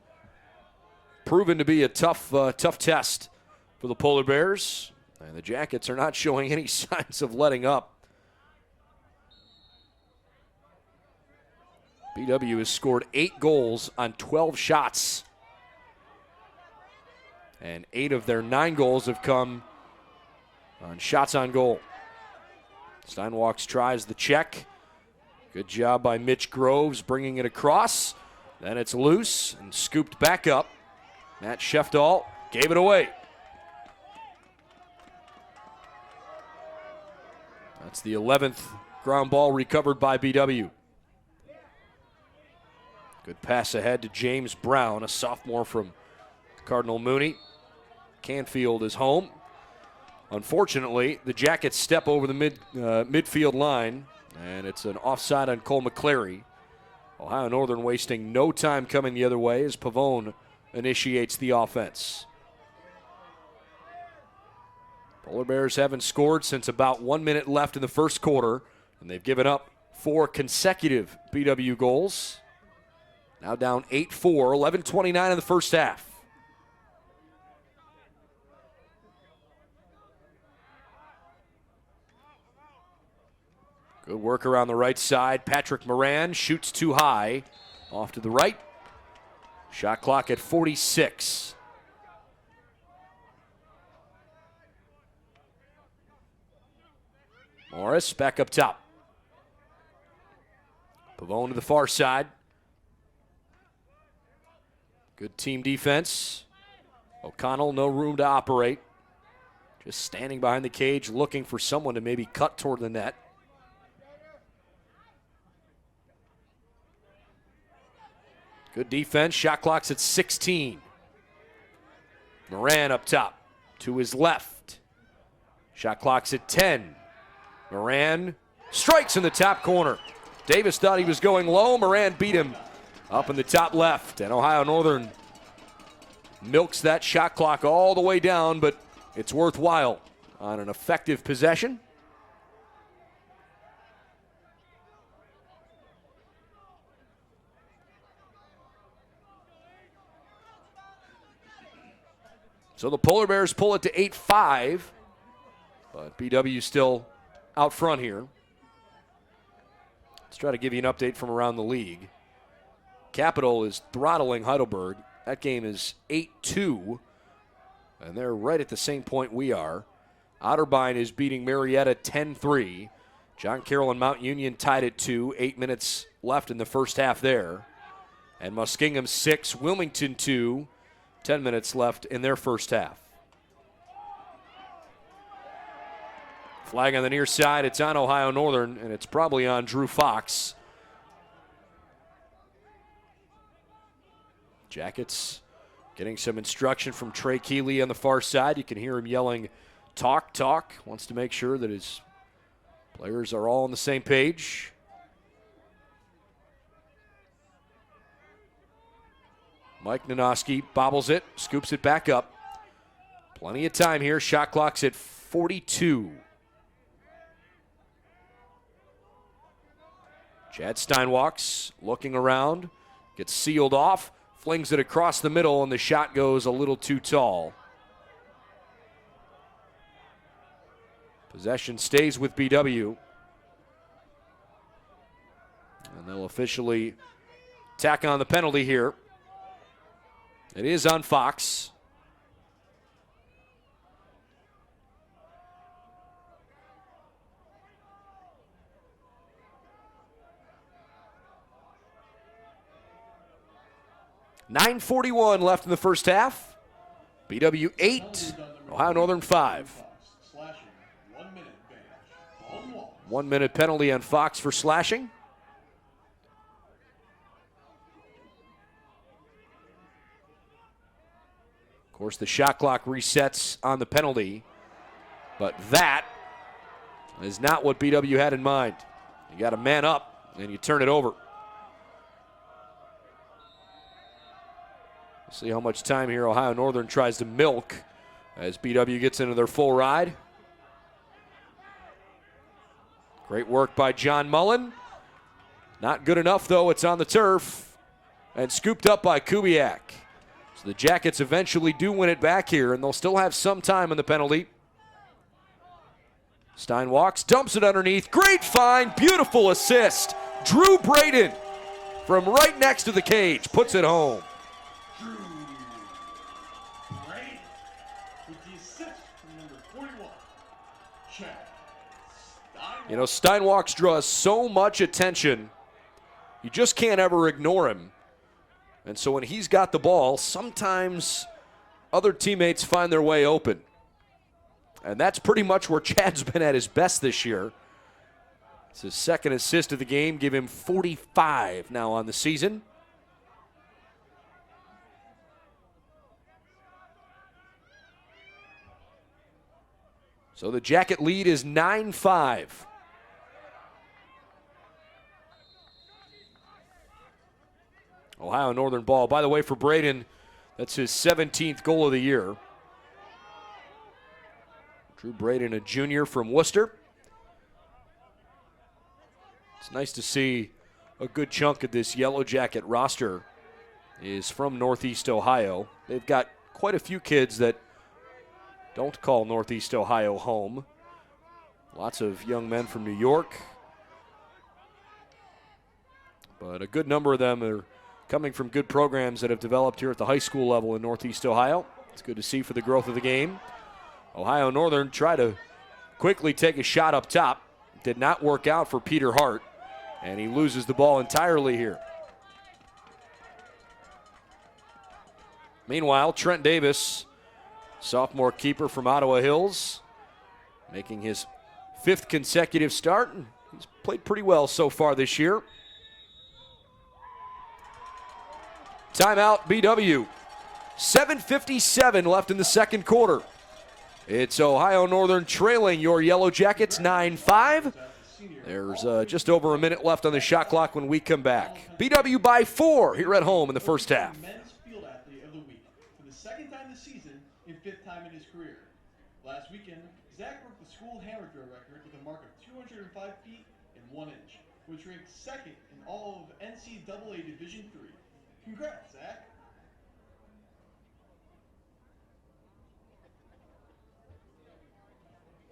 proven to be a tough test for the Polar Bears. And the Jackets are not showing any signs of letting up. BW has scored 8 goals on 12 shots. And 8 of their 9 goals have come on shots on goal. Steinwalks tries the check. Good job by Mitch Groves bringing it across. Then it's loose and scooped back up. Matt Shefdahl gave it away. That's the 11th ground ball recovered by BW. Good pass ahead to James Brown, a sophomore from Cardinal Mooney. Canfield is home. Unfortunately, the Jackets step over the midfield line, and it's an offside on Cole McClary. Ohio Northern wasting no time coming the other way as Pavone initiates the offense. Polar Bears haven't scored since about 1 minute left in the first quarter, and they've given up 4 consecutive BW goals. Now down 8-4, 11:29 in the first half. Good work around the right side. Patrick Moran shoots too high. Off to the right. Shot clock at 46. Morris back up top. Pavone to the far side. Good team defense. O'Connell, no room to operate. Just standing behind the cage looking for someone to maybe cut toward the net. Good defense. Shot clock's at 16. Moran up top to his left. Shot clock's at 10. Moran strikes in the top corner. Davis thought he was going low. Moran beat him up in the top left. And Ohio Northern milks that shot clock all the way down, but it's worthwhile on an effective possession. So the Polar Bears pull it to 8-5, but BW still out front here. Let's try to give you an update from around the league. Capital is throttling Heidelberg. That game is 8-2, and they're right at the same point we are. Otterbein is beating Marietta 10-3. John Carroll and Mount Union tied at 2, 8 minutes left in the first half there. And Muskingum 6, Wilmington 2, 10 minutes left in their first half. Flag on the near side. It's on Ohio Northern, and it's probably on Drew Fox. Jackets getting some instruction from Trey Keeley on the far side. You can hear him yelling, "Talk, talk." Wants to make sure that his players are all on the same page. Mike Nanoski bobbles it, scoops it back up. Plenty of time here. Shot clock's at 42. Chad Steinwalks looking around, gets sealed off, flings it across the middle, and the shot goes a little too tall. Possession stays with BW. And they'll officially tack on the penalty here. It is on Fox. .9:41 left in the first half. BW 8, Ohio Northern 5. 1 minute penalty on Fox for slashing. Of course, the shot clock resets on the penalty, but that is not what BW had in mind. You got to man up and you turn it over. See how much time here Ohio Northern tries to milk as BW gets into their full ride. Great work by John Mullen. Not good enough, though. It's on the turf and scooped up by Kubiak. So the Jackets eventually do win it back here, and they'll still have some time in the penalty. Stein walks, dumps it underneath. Great find, beautiful assist. Drew Braden from right next to the cage puts it home. Drew Braden with the assist from number 41, Chad Steinwalks. You know, Steinwalks draws so much attention, you just can't ever ignore him. And so when he's got the ball, sometimes other teammates find their way open. And that's pretty much where Chad's been at his best this year. It's his second assist of the game, give him 45 now on the season. So the Jacket lead is 9-5. Ohio Northern ball. By the way, for Braden, that's his 17th goal of the year. Drew Braden, a junior from Worcester. It's nice to see a good chunk of this Yellow Jacket roster is from Northeast Ohio. They've got quite a few kids that don't call Northeast Ohio home. Lots of young men from New York. But a good number of them are coming from good programs that have developed here at the high school level in Northeast Ohio. It's good to see for the growth of the game. Ohio Northern tried to quickly take a shot up top. Did not work out for Peter Hart, and he loses the ball entirely here. Meanwhile, Trent Davis, sophomore keeper from Ottawa Hills, making his 5th consecutive start. And he's played pretty well so far this year. Timeout, BW. 7:57 left in the second quarter. It's Ohio Northern trailing your Yellow Jackets 9-5. There's just over a minute left on the shot clock when we come back. BW by 4 here at home in the first half. Men's Field Athlete of the Week for the second time this season and 5th time in his career. Last weekend, Zach broke the school hammer throw record with a mark of 205 feet and 1 inch, which ranked 2nd in all of NCAA Division III. Congrats, Zach.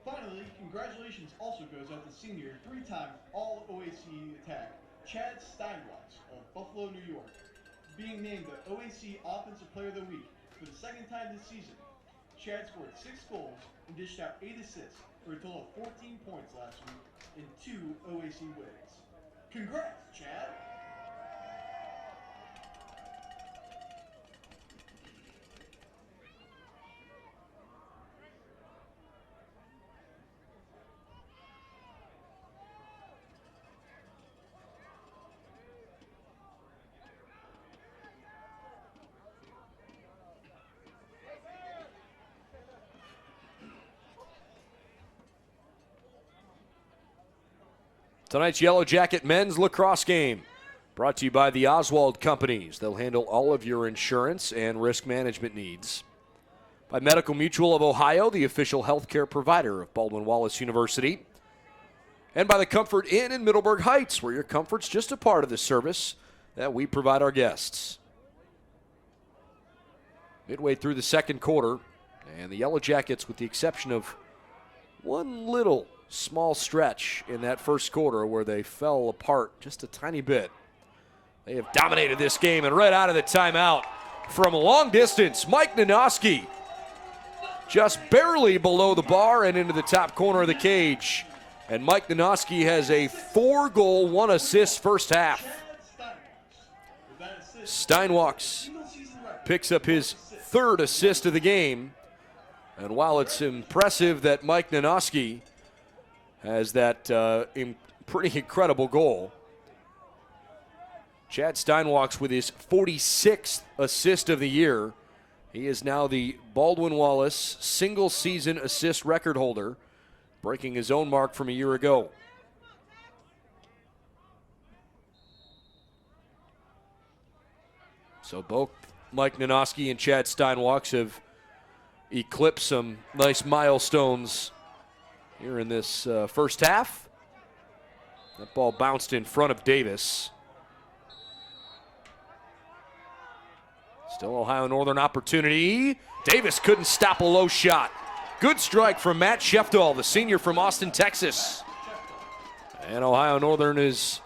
Finally, congratulations also goes out to senior 3-time All-OAC attack Chad Steinwalks of Buffalo, New York, being named the OAC Offensive Player of the Week for the second time this season. Chad scored 6 goals and dished out 8 assists for a total of 14 points last week in 2 OAC wins. Congrats, Chad! Tonight's Yellow Jacket men's lacrosse game brought to you by the Oswald Companies. They'll handle all of your insurance and risk management needs. By Medical Mutual of Ohio, the official healthcare provider of Baldwin Wallace University. And by the Comfort Inn in Middleburg Heights, where your comfort's just a part of the service that we provide our guests. Midway through the second quarter, and the Yellow Jackets, with the exception of one little small stretch in that first quarter where they fell apart just a tiny bit, they have dominated this game. And right out of the timeout from a long distance, Mike Nanoski just barely below the bar and into the top corner of the cage. And Mike Nanoski has a 4-goal, 1-assist first half. Steinwalks picks up his 3rd assist of the game. And while it's impressive that Mike Nanoski has that pretty incredible goal, Chad Steinwalks with his 46th assist of the year. He is now the Baldwin Wallace single-season assist record holder, breaking his own mark from a year ago. So both Mike Nanoski and Chad Steinwalks have eclipsed some nice milestones here in this first half. That ball bounced in front of Davis. Still Ohio Northern opportunity. Davis couldn't stop a low shot. Good strike from Matt Sheftal, the senior from Austin, Texas. And Ohio Northern is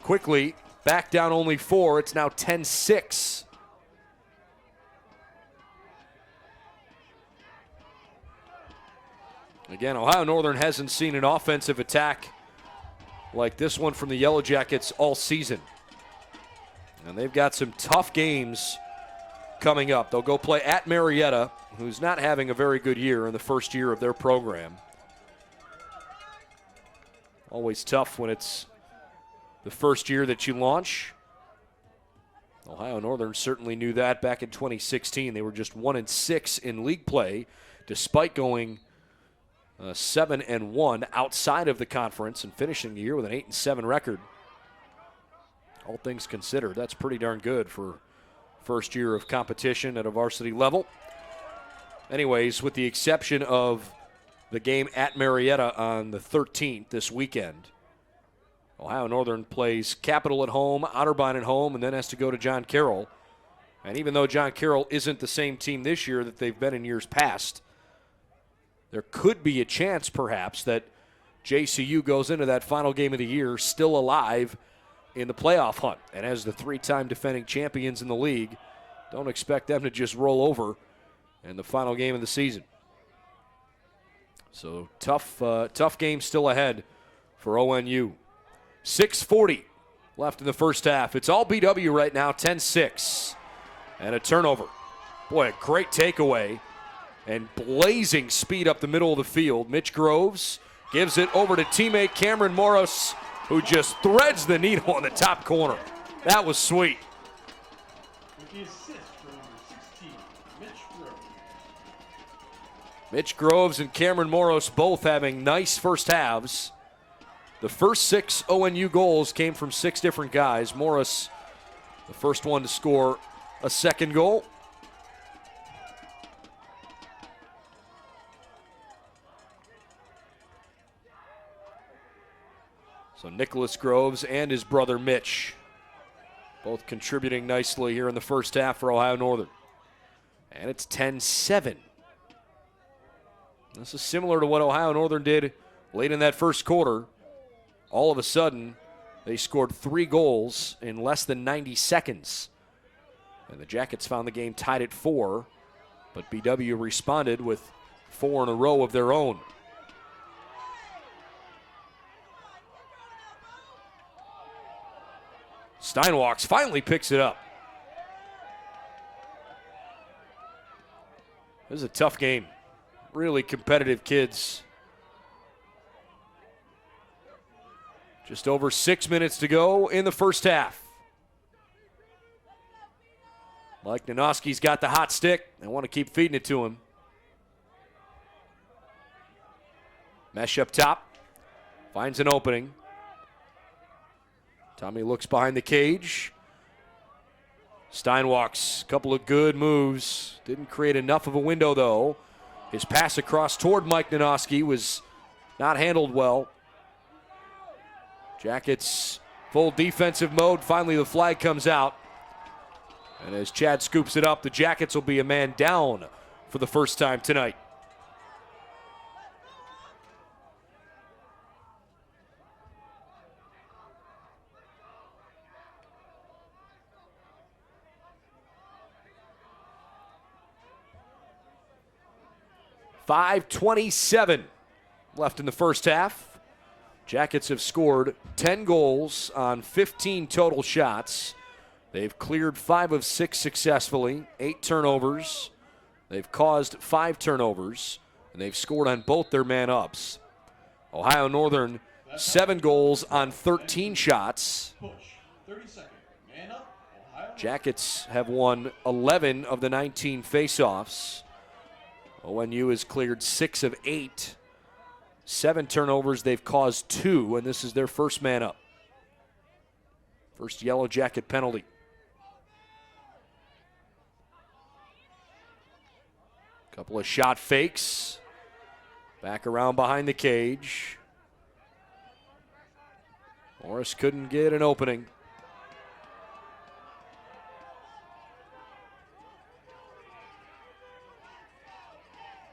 quickly back down only 4. It's now 10-6. Again, Ohio Northern hasn't seen an offensive attack like this one from the Yellow Jackets all season. And they've got some tough games coming up. They'll go play at Marietta, who's not having a very good year in the first year of their program. Always tough when it's the first year that you launch. Ohio Northern certainly knew that back in 2016. They were just 1-6 in league play, despite going 7-1 outside of the conference and finishing the year with an 8-7 record. All things considered, that's pretty darn good for first year of competition at a varsity level. Anyways, with the exception of the game at Marietta on the 13th this weekend, Ohio Northern plays Capital at home, Otterbein at home, and then has to go to John Carroll. And even though John Carroll isn't the same team this year that they've been in years past, there could be a chance perhaps that JCU goes into that final game of the year still alive in the playoff hunt. And as the 3-time defending champions in the league, don't expect them to just roll over in the final game of the season. So tough game still ahead for ONU. 6:40 left in the first half. It's all BW right now, 10-6. And a turnover. Boy, a great takeaway. And blazing speed up the middle of the field. Mitch Groves gives it over to teammate Cameron Morris, who just threads the needle in the top corner. That was sweet. With the assist for number 16, Mitch Groves. Mitch Groves and Cameron Morris both having nice first halves. The first 6 ONU goals came from 6 different guys. Morris, the first one to score a second goal. So Nicholas Groves and his brother Mitch both contributing nicely here in the first half for Ohio Northern. And it's 10-7. This is similar to what Ohio Northern did late in that first quarter. All of a sudden, they scored 3 goals in less than 90 seconds. And the Jackets found the game tied at 4, but BW responded with 4 in a row of their own. Steinwalks finally picks it up. This is a tough game. Really competitive kids. Just over 6 minutes to go in the first half. Mike Nanoski's got the hot stick. They want to keep feeding it to him. Mesh up top. Finds an opening. Tommy looks behind the cage. Steinwalks, a couple of good moves. Didn't create enough of a window, though. His pass across toward Mike Nanoski was not handled well. Jackets full defensive mode. Finally, the flag comes out. And as Chad scoops it up, the Jackets will be a man down for the first time tonight. .5:27 left in the first half. Jackets have scored 10 goals on 15 total shots. They've cleared 5 of 6 successfully, 8 turnovers. They've caused 5 turnovers, and they've scored on both their man-ups. Ohio Northern, 7 goals on 13 shots. Push. 30-second. Man up. Ohio. Jackets have won 11 of the 19 faceoffs. ONU has cleared 6 of 8. 7 turnovers, they've caused 2, and this is their first man up. First Yellow Jacket penalty. Couple of shot fakes. Back around behind the cage. Morris couldn't get an opening.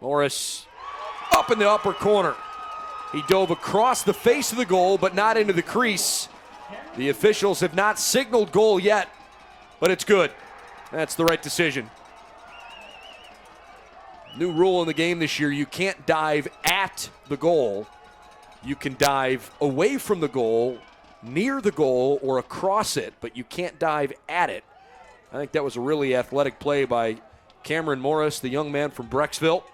Morris up in the upper corner. He dove across the face of the goal, but not into the crease. The officials have not signaled goal yet, but it's good. That's the right decision. New rule in the game this year, you can't dive at the goal. You can dive away from the goal, near the goal, or across it, but you can't dive at it. I think that was a really athletic play by Cameron Morris, the young man from Brecksville.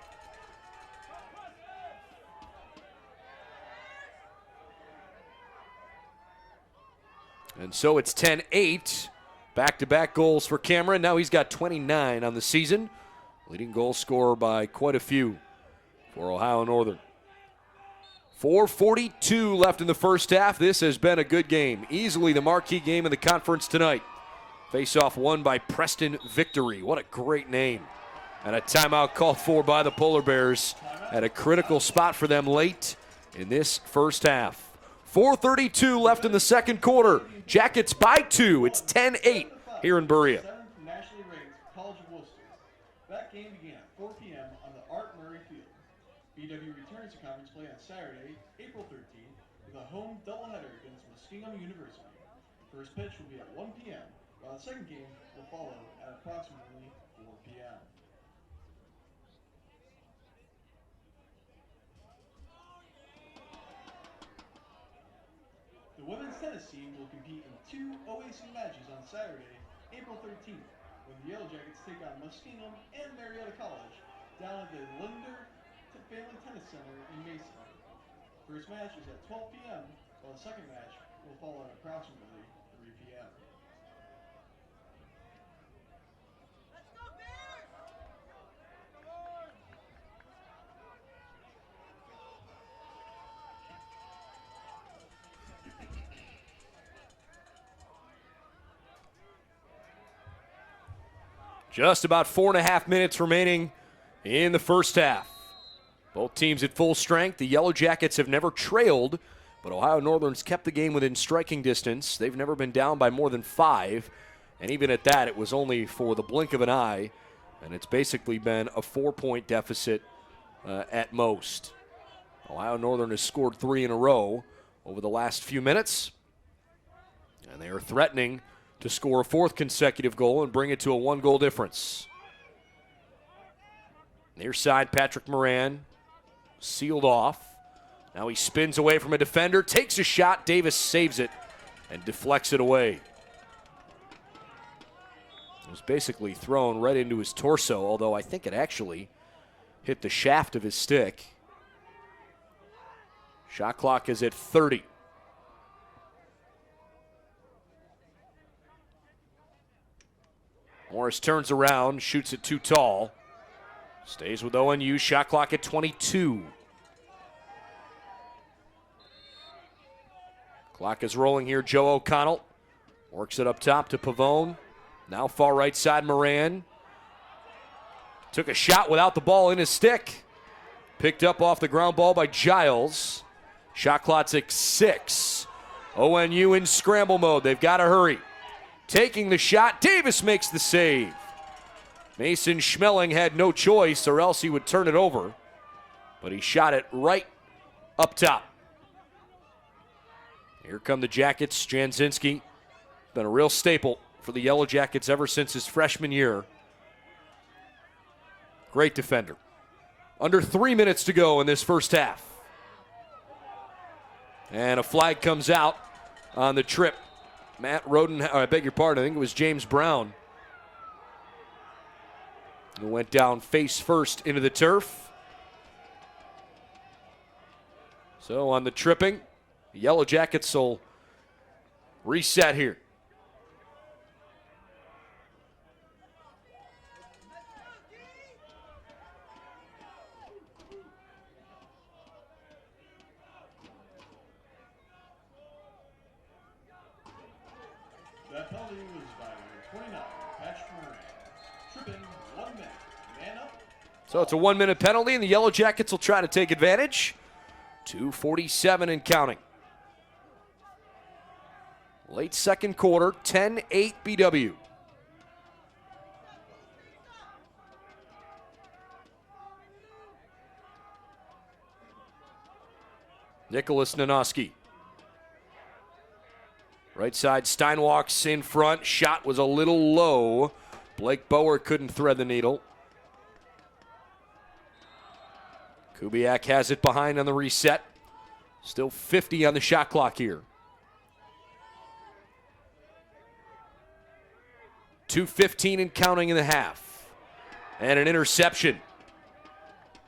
And so it's 10-8. Back-to-back goals for Cameron. Now he's got 29 on the season. Leading goal scorer by quite a few for Ohio Northern. 4:42 left in the first half. This has been a good game. Easily the marquee game in the conference tonight. Face-off won by Preston Victory. What a great name. And a timeout called for by the Polar Bears at a critical spot for them late in this first half. 4:32 left in the second quarter. Jackets by 2. It's 10-8 here in Berea. Nationally ranked College of Worcester. That game began at 4 p.m. on the Art Murray Field. BW returns to conference play on Saturday, April 13th, with a home doubleheader against Muskingum University. First pitch will be at 1 p.m., while the second game will follow at approximately 4 p.m. The women's tennis team will compete in 2 OAC matches on Saturday, April 13th, when the Yellow Jackets take on Muskingum and Marietta College down at the Linder Family Tennis Center in Mason. First match is at 12 p.m., while the second match will follow at approximately 3 p.m. Let's go, Bears! Just about 4.5 minutes remaining in the first half. Both teams at full strength. The Yellow Jackets have never trailed, but Ohio Northern's kept the game within striking distance. They've never been down by more than 5, and even at that, it was only for the blink of an eye, and it's basically been a 4-point deficit at most. Ohio Northern has scored 3 in a row over the last few minutes, and they are threatening to score a 4th consecutive goal and bring it to a 1-goal difference. Near side, Patrick Moran sealed off. Now he spins away from a defender, takes a shot. Davis saves it and deflects it away. It was basically thrown right into his torso, although I think it actually hit the shaft of his stick. Shot clock is at 30. Morris turns around, shoots it too tall. Stays with ONU, shot clock at 22. Clock is rolling here. Joe O'Connell works it up top to Pavone. Now far right side, Moran. Took a shot without the ball in his stick. Picked up off the ground ball by Giles. Shot clock's at 6. ONU in scramble mode. They've got to hurry. Taking the shot, Davis makes the save. Mason Schmeling had no choice or else he would turn it over, but he shot it right up top. Here come the Jackets. Janzinski, been a real staple for the Yellow Jackets ever since his freshman year. Great defender. Under 3 minutes to go in this first half. And a flag comes out on the trip. Matt Roden, I beg your pardon, I think it was James Brown, who went down face first into the turf. So on the tripping, the Yellow Jackets will reset here. That penalty was by 29, Patrick Moran. Tripping, 1 minute. Man up. So it's a 1-minute penalty, and the Yellow Jackets will try to take advantage. 2:47 and counting. Late second quarter, 10-8 BW. Nicholas Nanoski. Right side, Steinwalks in front. Shot was a little low. Blake Bower couldn't thread the needle. Kubiak has it behind on the reset. Still 50 on the shot clock here. 2:15 and counting in the half. And an interception.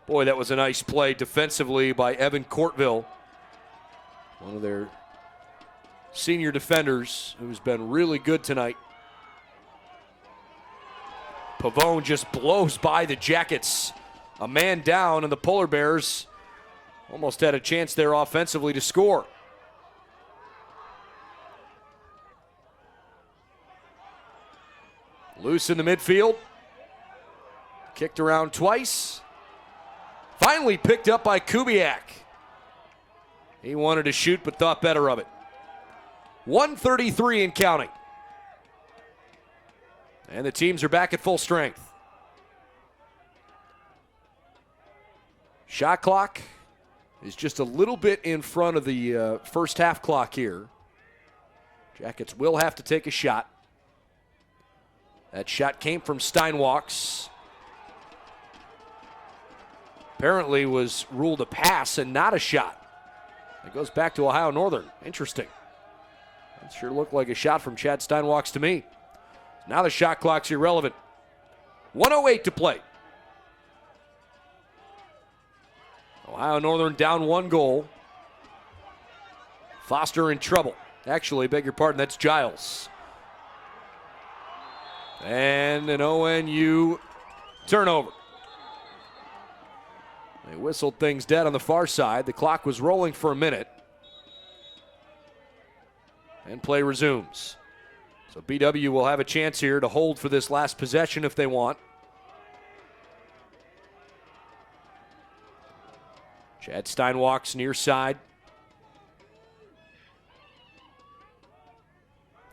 Boy, that was a nice play defensively by Evan Courtville. One of their senior defenders who's been really good tonight. Pavone just blows by the Jackets. A man down, and the Polar Bears almost had a chance there offensively to score. Loose in the midfield. Kicked around twice. Finally picked up by Kubiak. He wanted to shoot but thought better of it. 1:33 and counting. And the teams are back at full strength. Shot clock is just a little bit in front of the first half clock here. Jackets will have to take a shot. That shot came from Steinwalks. Apparently was ruled a pass and not a shot. It goes back to Ohio Northern. Interesting. That sure looked like a shot from Chad Steinwalks to me. Now the shot clock's irrelevant. 1:08 to play. Ohio Northern down 1 goal. Foster in trouble. Actually, beg your pardon, that's Giles. And an ONU turnover. They whistled things dead on the far side. The clock was rolling for a minute. And play resumes. So BW will have a chance here to hold for this last possession if they want. Chad Steinwalks near side.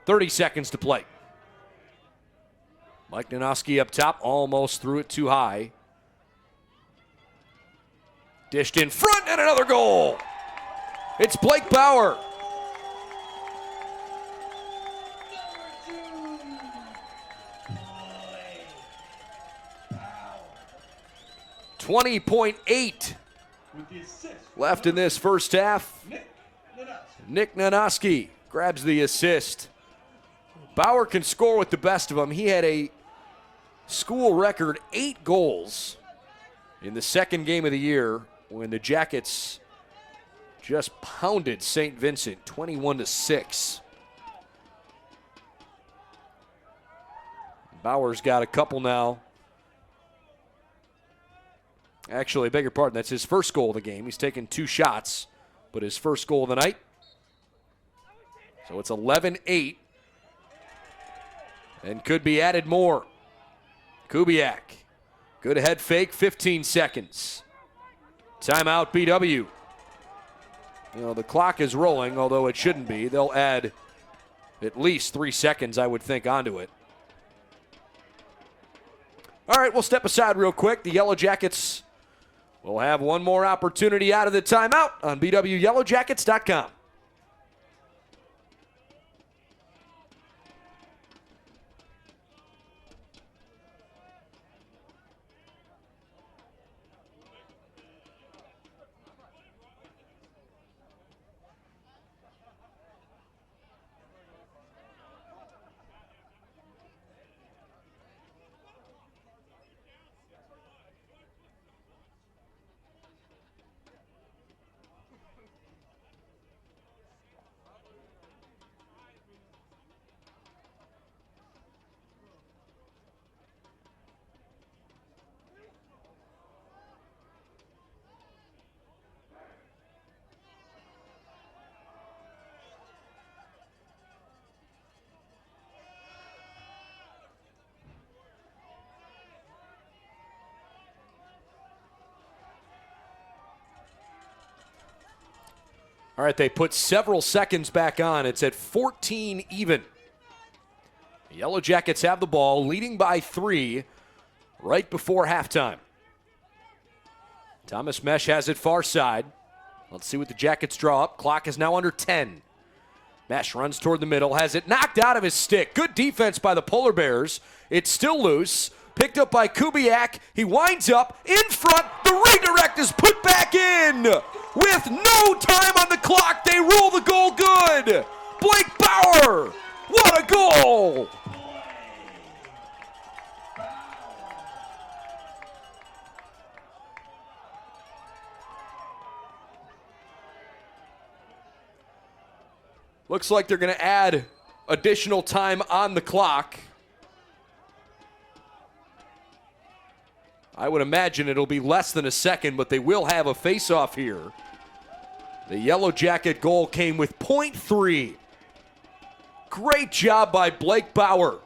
30 seconds to play. Mike Nanoski up top, almost threw it too high. Dished in front and another goal. It's Blake Bauer. .8 left in this first half. Nick Nanoski grabs the assist. Bauer can score with the best of them. He had a school record 8 goals in the second game of the year when the Jackets just pounded St. Vincent 21-6. Bauer's got a couple now. Actually, I beg your pardon, that's his first goal of the game. He's taken 2 shots, but his first goal of the night. So it's 11-8. And could be added more. Kubiak. Good head fake, 15 seconds. Timeout BW. You know, the clock is rolling, although it shouldn't be. They'll add at least 3 seconds, I would think, onto it. All right, we'll step aside real quick. The Yellow Jackets will have one more opportunity out of the timeout on BWYellowJackets.com. All right, they put several seconds back on. It's at 14 even. The Yellow Jackets have the ball, leading by 3 right before halftime. Thomas Mesh has it far side. Let's see what the Jackets draw up. Clock is now under 10. Mesh runs toward the middle, has it knocked out of his stick. Good defense by the Polar Bears. It's still loose. Picked up by Kubiak. He winds up in front. The redirect is put back in. With no time on the clock, they rule the goal good. Blake Bauer. What a goal. Looks like they're going to add additional time on the clock. I would imagine it'll be less than a second, but they will have a face-off here. The Yellow Jacket goal came with .3. Great job by Blake Bauer.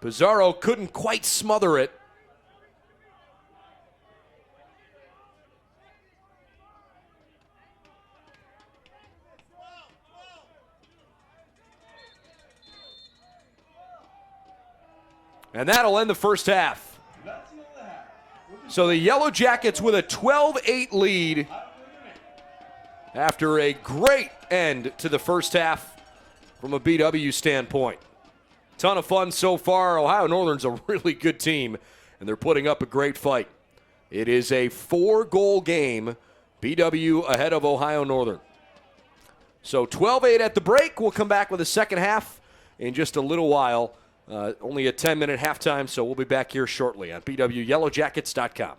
Pizarro couldn't quite smother it. And that'll end the first half. So the Yellow Jackets with a 12-8 lead after a great end to the first half from a BW standpoint. Ton of fun so far. Ohio Northern's a really good team, and they're putting up a great fight. It is a 4-goal game, BW ahead of Ohio Northern. So 12-8 at the break. We'll come back with the second half in just a little while. Only a 10-minute halftime, so we'll be back here shortly on BWYellowJackets.com.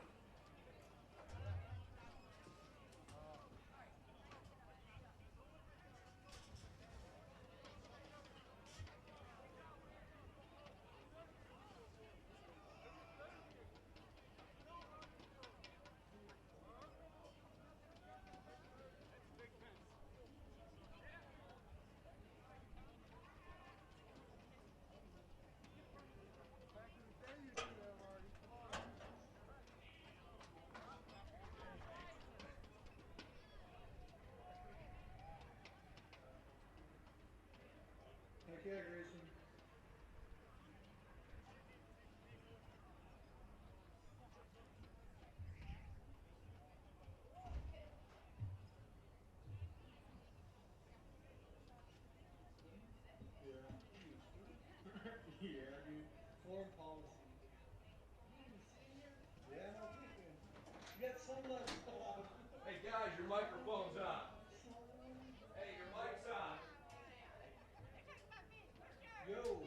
Hey guys, your microphone's on. Hey, your mic's on. Yo.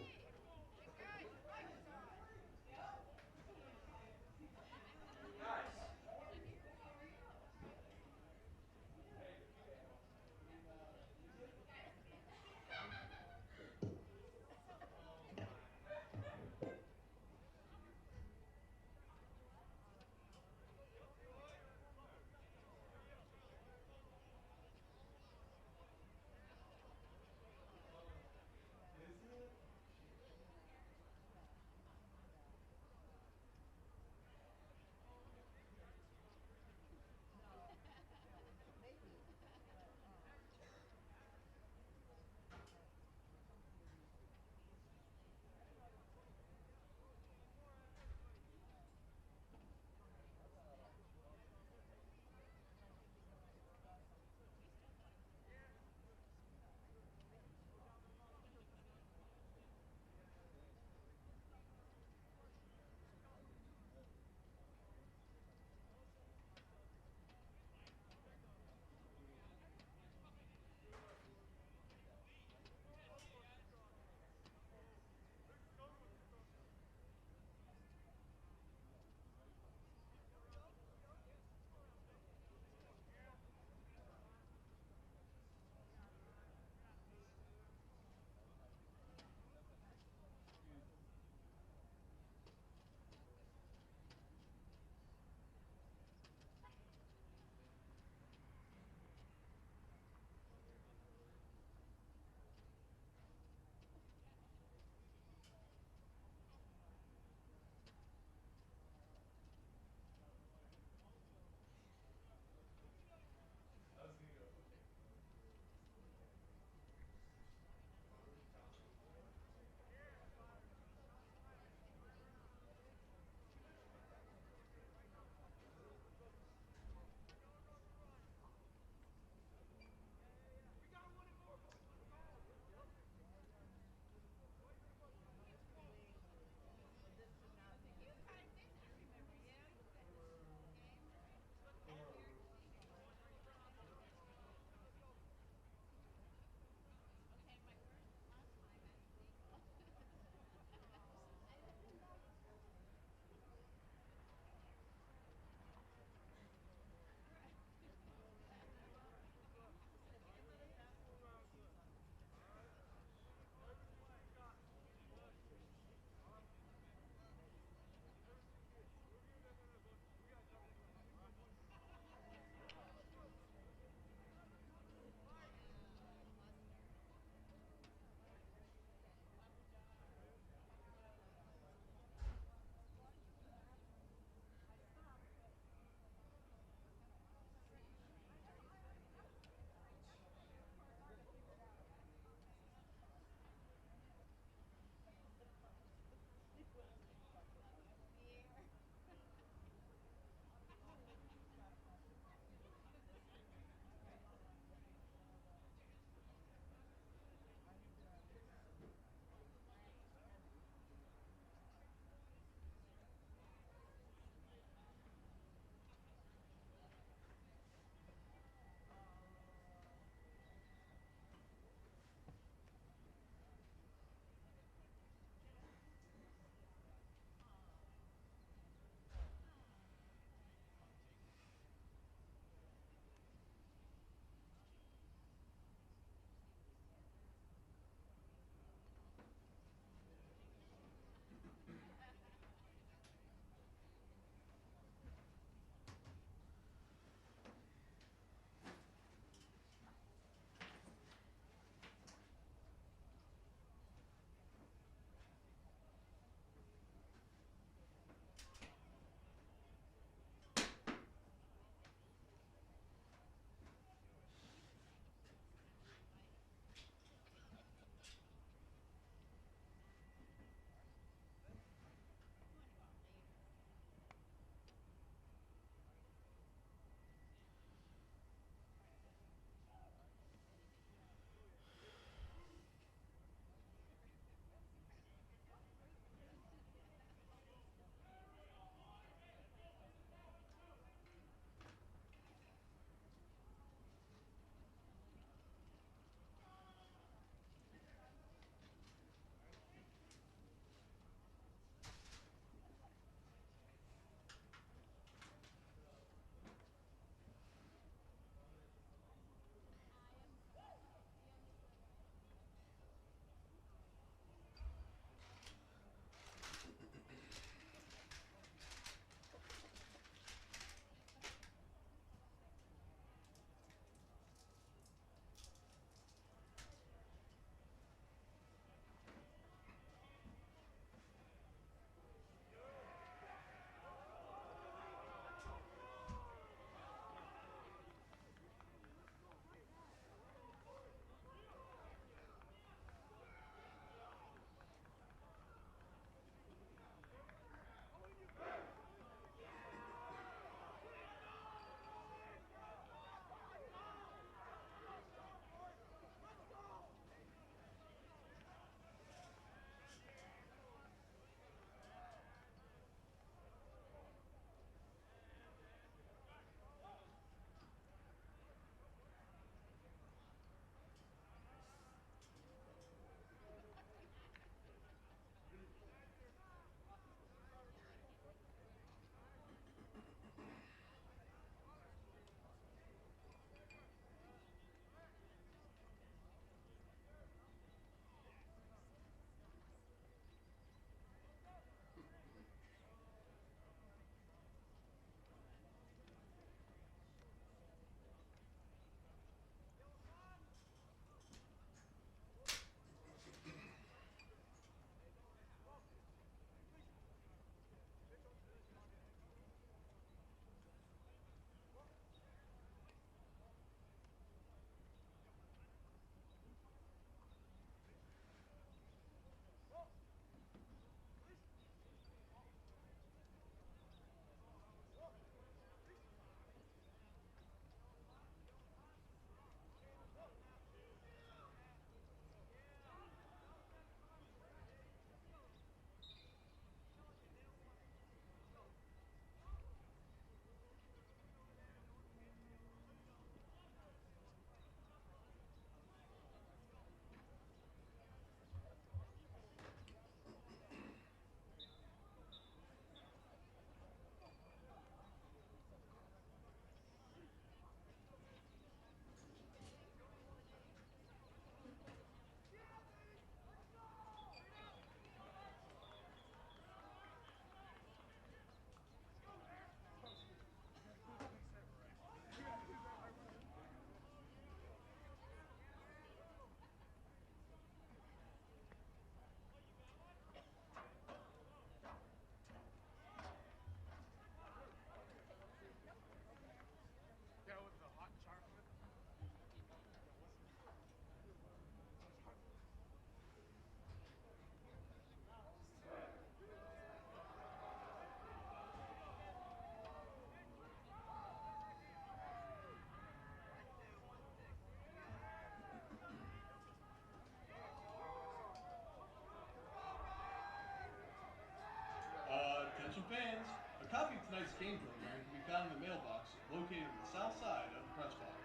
Attention fans, a copy of tonight's game program can be found in the mailbox located on the south side of the press box.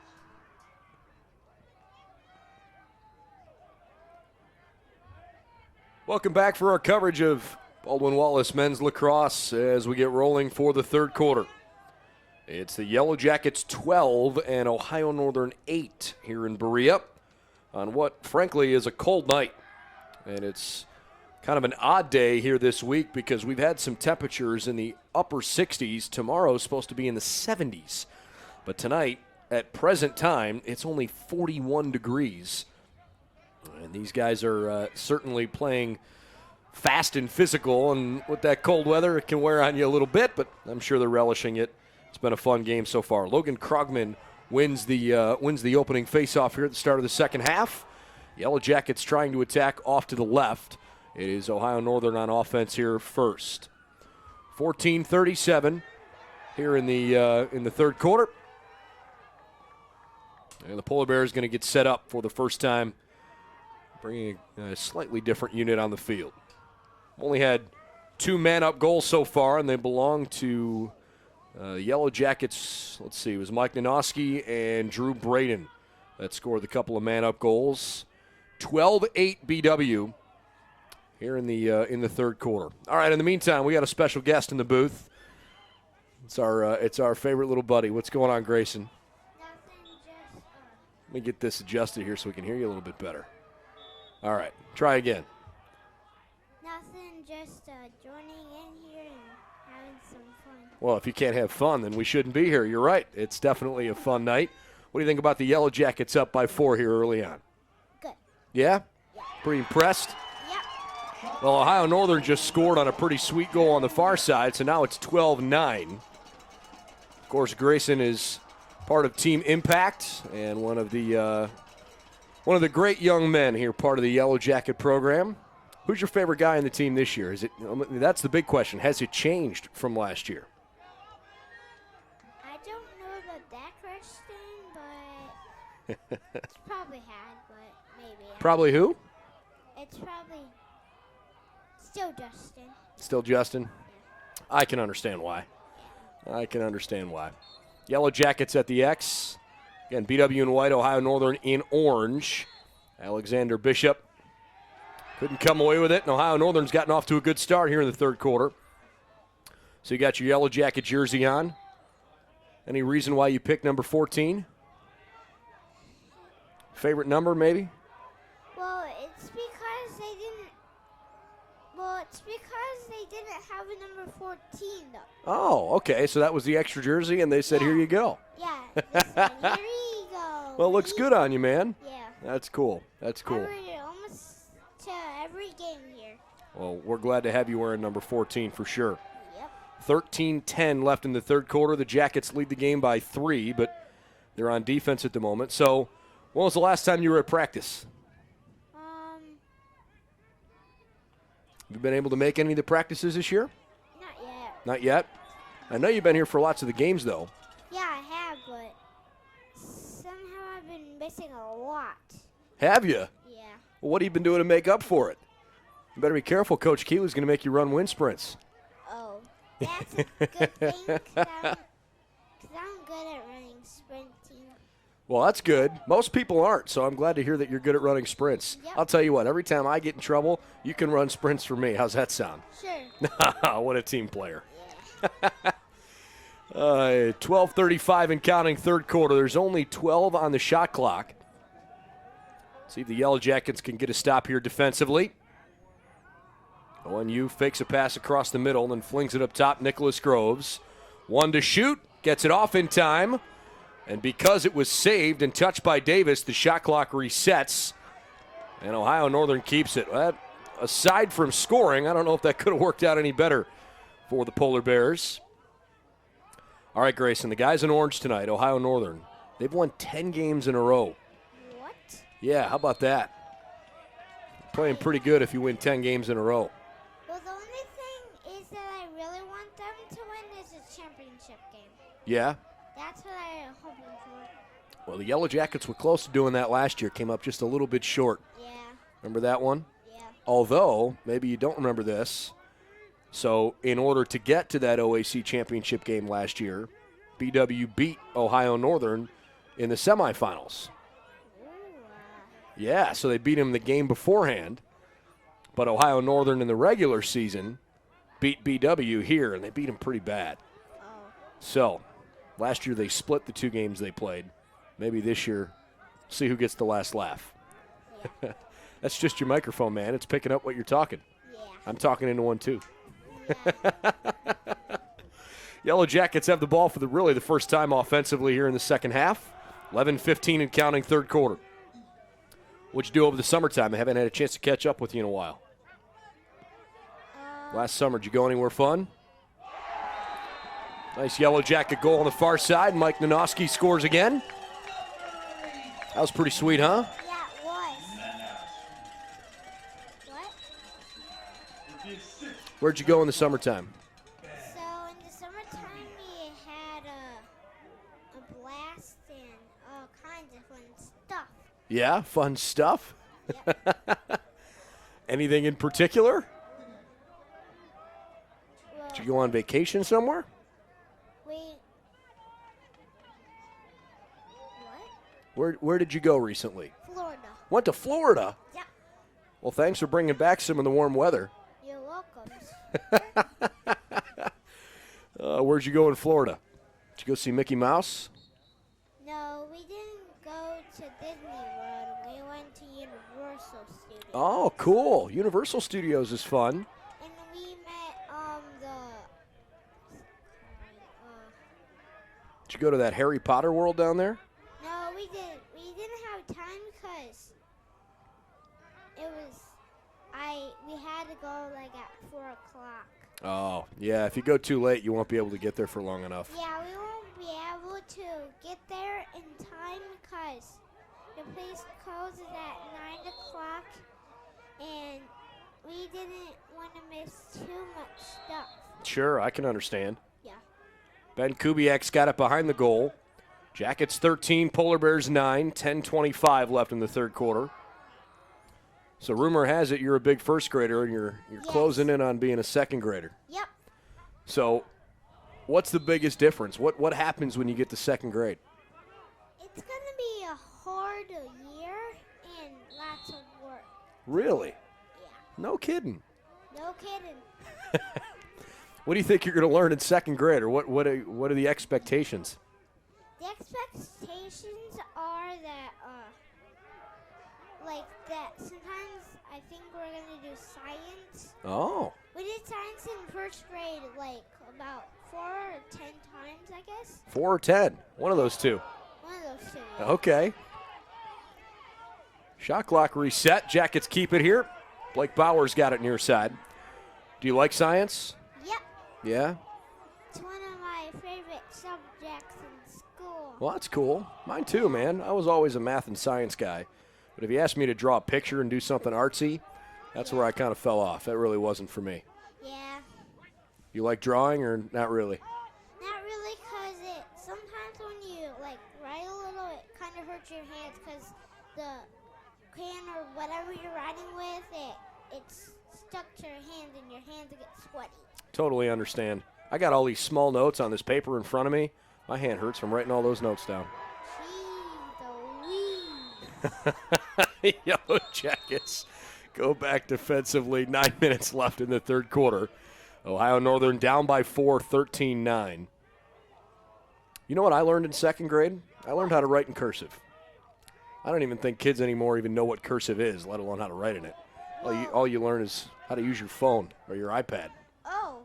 Welcome back for our coverage of Baldwin Wallace men's lacrosse as we get rolling for the third quarter. It's the Yellow Jackets 12 and Ohio Northern 8 here in Berea on what, frankly, is a cold night. And it's kind of an odd day here this week because we've had some temperatures in the upper 60s. Tomorrow's supposed to be in the 70s. But tonight, at present time, it's only 41 degrees. And these guys are certainly playing fast and physical, and with that cold weather, it can wear on you a little bit, but I'm sure they're relishing it. It's been a fun game so far. Logan Krogman wins the opening faceoff here at the start of the second half. Yellow Jackets trying to attack off to the left. It is Ohio Northern on offense here first. 14:37 here in the third quarter. And the Polar Bears going to get set up for the first time, bringing a slightly different unit on the field. Only had 2 man-up goals so far, and they belong to Yellow Jackets. Let's see, it was Mike Nanoski and Drew Braden that scored the couple of man-up goals. 12-8 BW here in the third quarter. All right, in the meantime, we got a special guest in the booth. It's our favorite little buddy. What's going on, Grayson? Let me get this adjusted here so we can hear you a little bit better. All right, try again. Nothing, just joining in here and having some fun. Well, if you can't have fun, then we shouldn't be here. You're right. It's definitely a fun night. What do you think about the Yellow Jackets up by 4 here early on? Good. Yeah? Yeah. Pretty impressed? Yep. Well, Ohio Northern just scored on a pretty sweet goal on the far side, so now it's 12-9. Of course, Grayson is part of Team Impact and one of the great young men here, part of the Yellow Jacket program. Who's your favorite guy on the team this year? That's the big question. Has it changed from last year? I don't know about that question, but it's probably had, but maybe. Probably who? It's probably still Justin. Still Justin? I can understand why. Yellow Jackets at the X. Again, BW in white, Ohio Northern in orange. Alexander Bishop couldn't come away with it, and Ohio Northern's gotten off to a good start here in the third quarter. So you got your Yellow Jacket jersey on. Any reason why you picked number 14? Favorite number, maybe? Well, it's because they didn't have a number 14, though. Oh, okay. So that was the extra jersey, and they said, Yeah. Here you go. Yeah, this one. Here you go. Well, it looks good on you, man. Yeah. That's cool. I wear it almost to every game here. Well, we're glad to have you wearing number 14 for sure. Yep. 13-10 left in the third quarter. The Jackets lead the game by 3, but they're on defense at the moment. So when was the last time you were at practice? Have you been able to make any of the practices this year? Not yet. Not yet? I know you've been here for lots of the games, though. Yeah, I have, but somehow I've been missing a lot. Have you? Yeah. Well, what have you been doing to make up for it? You better be careful. Coach Keeley's going to make you run wind sprints. Oh, that's a good thing, because I'm good at running sprinting. Well, that's good. Most people aren't, so I'm glad to hear that you're good at running sprints. Yep. I'll tell you what, every time I get in trouble, you can run sprints for me. How's that sound? Sure. What a team player. Yeah. 12:35 and counting third quarter. There's only 12 on the shot clock. See if the Yellow Jackets can get a stop here defensively. ONU fakes a pass across the middle, then flings it up top. Nicholas Groves. One to shoot. Gets it off in time. And because it was saved and touched by Davis, the shot clock resets. And Ohio Northern keeps it. Aside from scoring, I don't know if that could have worked out any better for the Polar Bears. All right, Grayson, the guys in orange tonight, Ohio Northern, they've won 10 games in a row. What? Yeah, how about that? Playing pretty good if you win 10 games in a row. Well, the only thing is that I really want them to win is a championship game. Yeah? That's what I'm hoping for. Well, the Yellow Jackets were close to doing that last year, came up just a little bit short. Yeah. Remember that one? Yeah. Although, maybe you don't remember this, So in order to get to that OAC championship game last year, BW beat Ohio Northern in the semifinals. Yeah, so they beat him the game beforehand. But Ohio Northern in the regular season beat BW here, and they beat him pretty bad. So last year they split the 2 games they played. Maybe this year, see who gets the last laugh. Yeah. That's just your microphone, man. It's picking up what you're talking. Yeah. I'm talking into one, too. Yeah. Yellow Jackets have the ball for the first time offensively here in the second half. 11:15 and counting, third quarter. What'd you do over the summertime? I haven't had a chance to catch up with you in a while. Last summer, did you go anywhere fun? Nice Yellow Jacket goal on the far side. Mike Nanoski scores again. That was pretty sweet, huh? Yeah, it was. What? Where'd you go in the summertime? So in the summertime, we had a blast and all kinds of fun stuff. Yeah, fun stuff. Yep. Anything in particular? Well, Did you go on vacation somewhere? Where did you go recently? Florida. Went to Florida? Yep. Well, thanks for bringing back some of the warm weather. You're welcome. Where'd you go in Florida? Did you go see Mickey Mouse? No, we didn't go to Disney World. We went to Universal Studios. Oh, cool. Universal Studios is fun. And we met Did you go to that Harry Potter world down there? No, we didn't. We didn't have time because we had to go like at 4 o'clock. Oh, yeah. If you go too late, you won't be able to get there for long enough. Yeah, we won't be able to get there in time because the place closes at 9 o'clock, and we didn't want to miss too much stuff. Sure, I can understand. Yeah. Ben Kubiak's got it behind the goal. Jackets 13, Polar Bears 9, 10:25 left in the third quarter. So rumor has it you're a big first grader and you're Yes. closing in on being a second grader. Yep. So what's the biggest difference? What happens when you get to second grade? It's going to be a hard year and lots of work. Really? Yeah. No kidding. No kidding. What do you think you're going to learn in second grade, or what are the expectations? The expectations are that, sometimes I think we're going to do science. Oh. We did science in first grade, about 4 or 10 times, I guess. 4 or 10. One of those two. One of those two. Yeah. Okay. Shot clock reset. Jackets keep it here. Blake Bauer's got it near side. Do you like science? Yep. Yeah? It's one of my favorite subjects in school. Well, that's cool. Mine too, man. I was always a math and science guy. But if you asked me to draw a picture and do something artsy, that's where I kind of fell off. That really wasn't for me. Yeah. You like drawing or not really? Not really, because sometimes when you, write a little, it kind of hurts your hands because the crayon or whatever you're writing with, it's stuck to your hands and your hands get sweaty. Totally understand. I got all these small notes on this paper in front of me. My hand hurts from writing all those notes down. Gee, Louise. Yellow Jackets go back defensively. 9 minutes left in the third quarter. Ohio Northern down by 4, 13-9. You know what I learned in second grade? I learned how to write in cursive. I don't even think kids anymore even know what cursive is, let alone how to write in it. All you learn is how to use your phone or your iPad. Oh,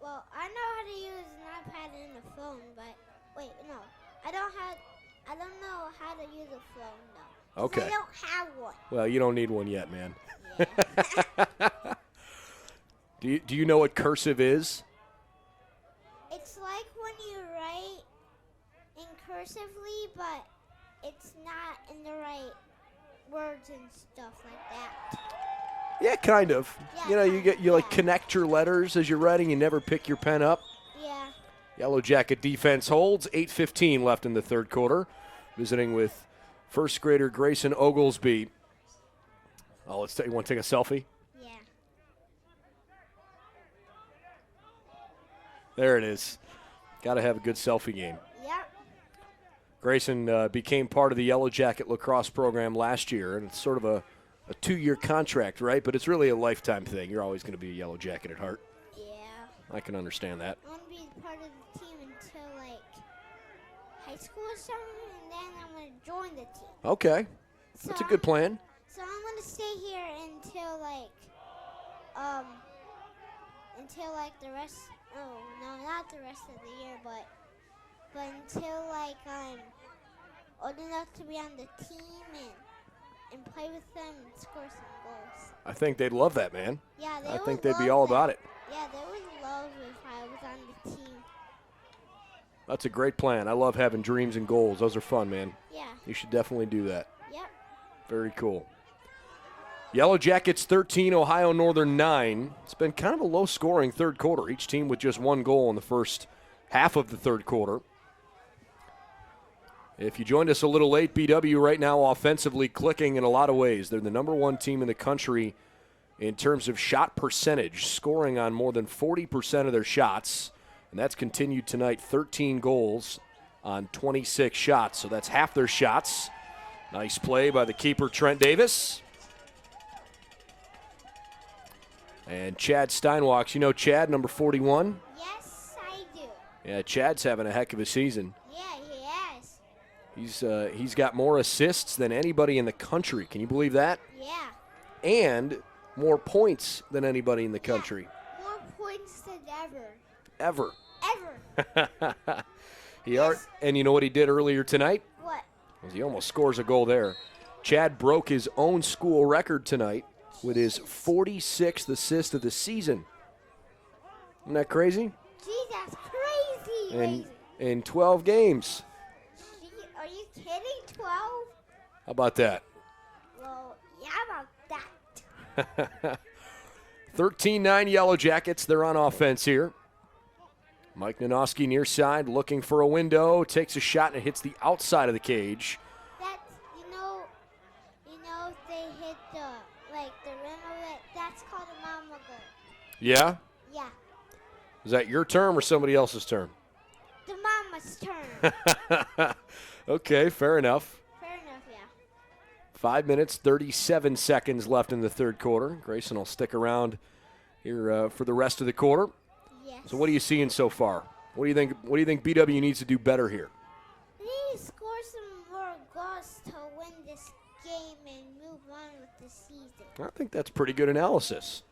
well, I know how to use an iPad and a phone, but wait, no. I don't know how to use a phone, no. Okay. I don't have one. Well, you don't need one yet, man. Yeah. Do you know what cursive is? It's like when you write in cursively, but it's not in the right words and stuff like that. Yeah, kind of. Yeah, You connect your letters as you're writing. You never pick your pen up. Yeah. Yellow Jacket defense holds. 8:15 left in the third quarter. Visiting with first grader Grayson Oglesby. Oh, you want to take a selfie? Yeah. There it is. Got to have a good selfie game. Yep. Grayson became part of the Yellow Jacket lacrosse program last year, and it's sort of a 2-year contract, right? But it's really a lifetime thing. You're always going to be a Yellow Jacket at heart. Yeah. I can understand that. I want to be part of the team until, like, high school or something, and then I'm going to join the team. Okay. That's a good plan. So I'm going to stay here until, like, the rest, oh, no, not the rest of the year, but until, like, I'm old enough to be on the team and play with them and score some goals. I think they'd love that, man. Yeah, I think they'd be all about it. Yeah, they would love if I was on the team. That's a great plan. I love having dreams and goals. Those are fun, man. Yeah. You should definitely do that. Yep. Very cool. Yellow Jackets 13, Ohio Northern 9. It's been kind of a low-scoring third quarter. Each team with just one goal in the first half of the third quarter. If you joined us a little late, BW right now offensively clicking in a lot of ways. They're the number 1 team in the country in terms of shot percentage, scoring on more than 40% of their shots. And that's continued tonight, 13 goals on 26 shots. So that's half their shots. Nice play by the keeper, Trent Davis. And Chad Steinwalks. You know Chad, number 41? Yes, I do. Yeah, Chad's having a heck of a season. Yeah, he has. He's got more assists than anybody in the country. Can you believe that? Yeah. And more points than anybody in the country. Yeah. More points than ever. Ever. Ever. And you know what he did earlier tonight? What? He almost scores a goal there. Chad broke his own school record tonight with his 46th assist of the season. Isn't that crazy? Gee, that's crazy. In 12 games. Gee, are you kidding? 12? How about that? Well, yeah, about that. 13-9 Yellow Jackets. They're on offense here. Mike Nanoski near side looking for a window. Takes a shot and it hits the outside of the cage. That's, if they hit the rim of it, that's called a mama goal. Yeah? Yeah. Is that your term or somebody else's term? The mama's turn. Okay, fair enough. Fair enough, yeah. 5 minutes, 37 seconds left in the third quarter. Grayson will stick around here for the rest of the quarter. Yes. So what are you seeing so far? What do you think BW needs to do better here? We need to score some more goals to win this game and move on with the season. I think that's pretty good analysis.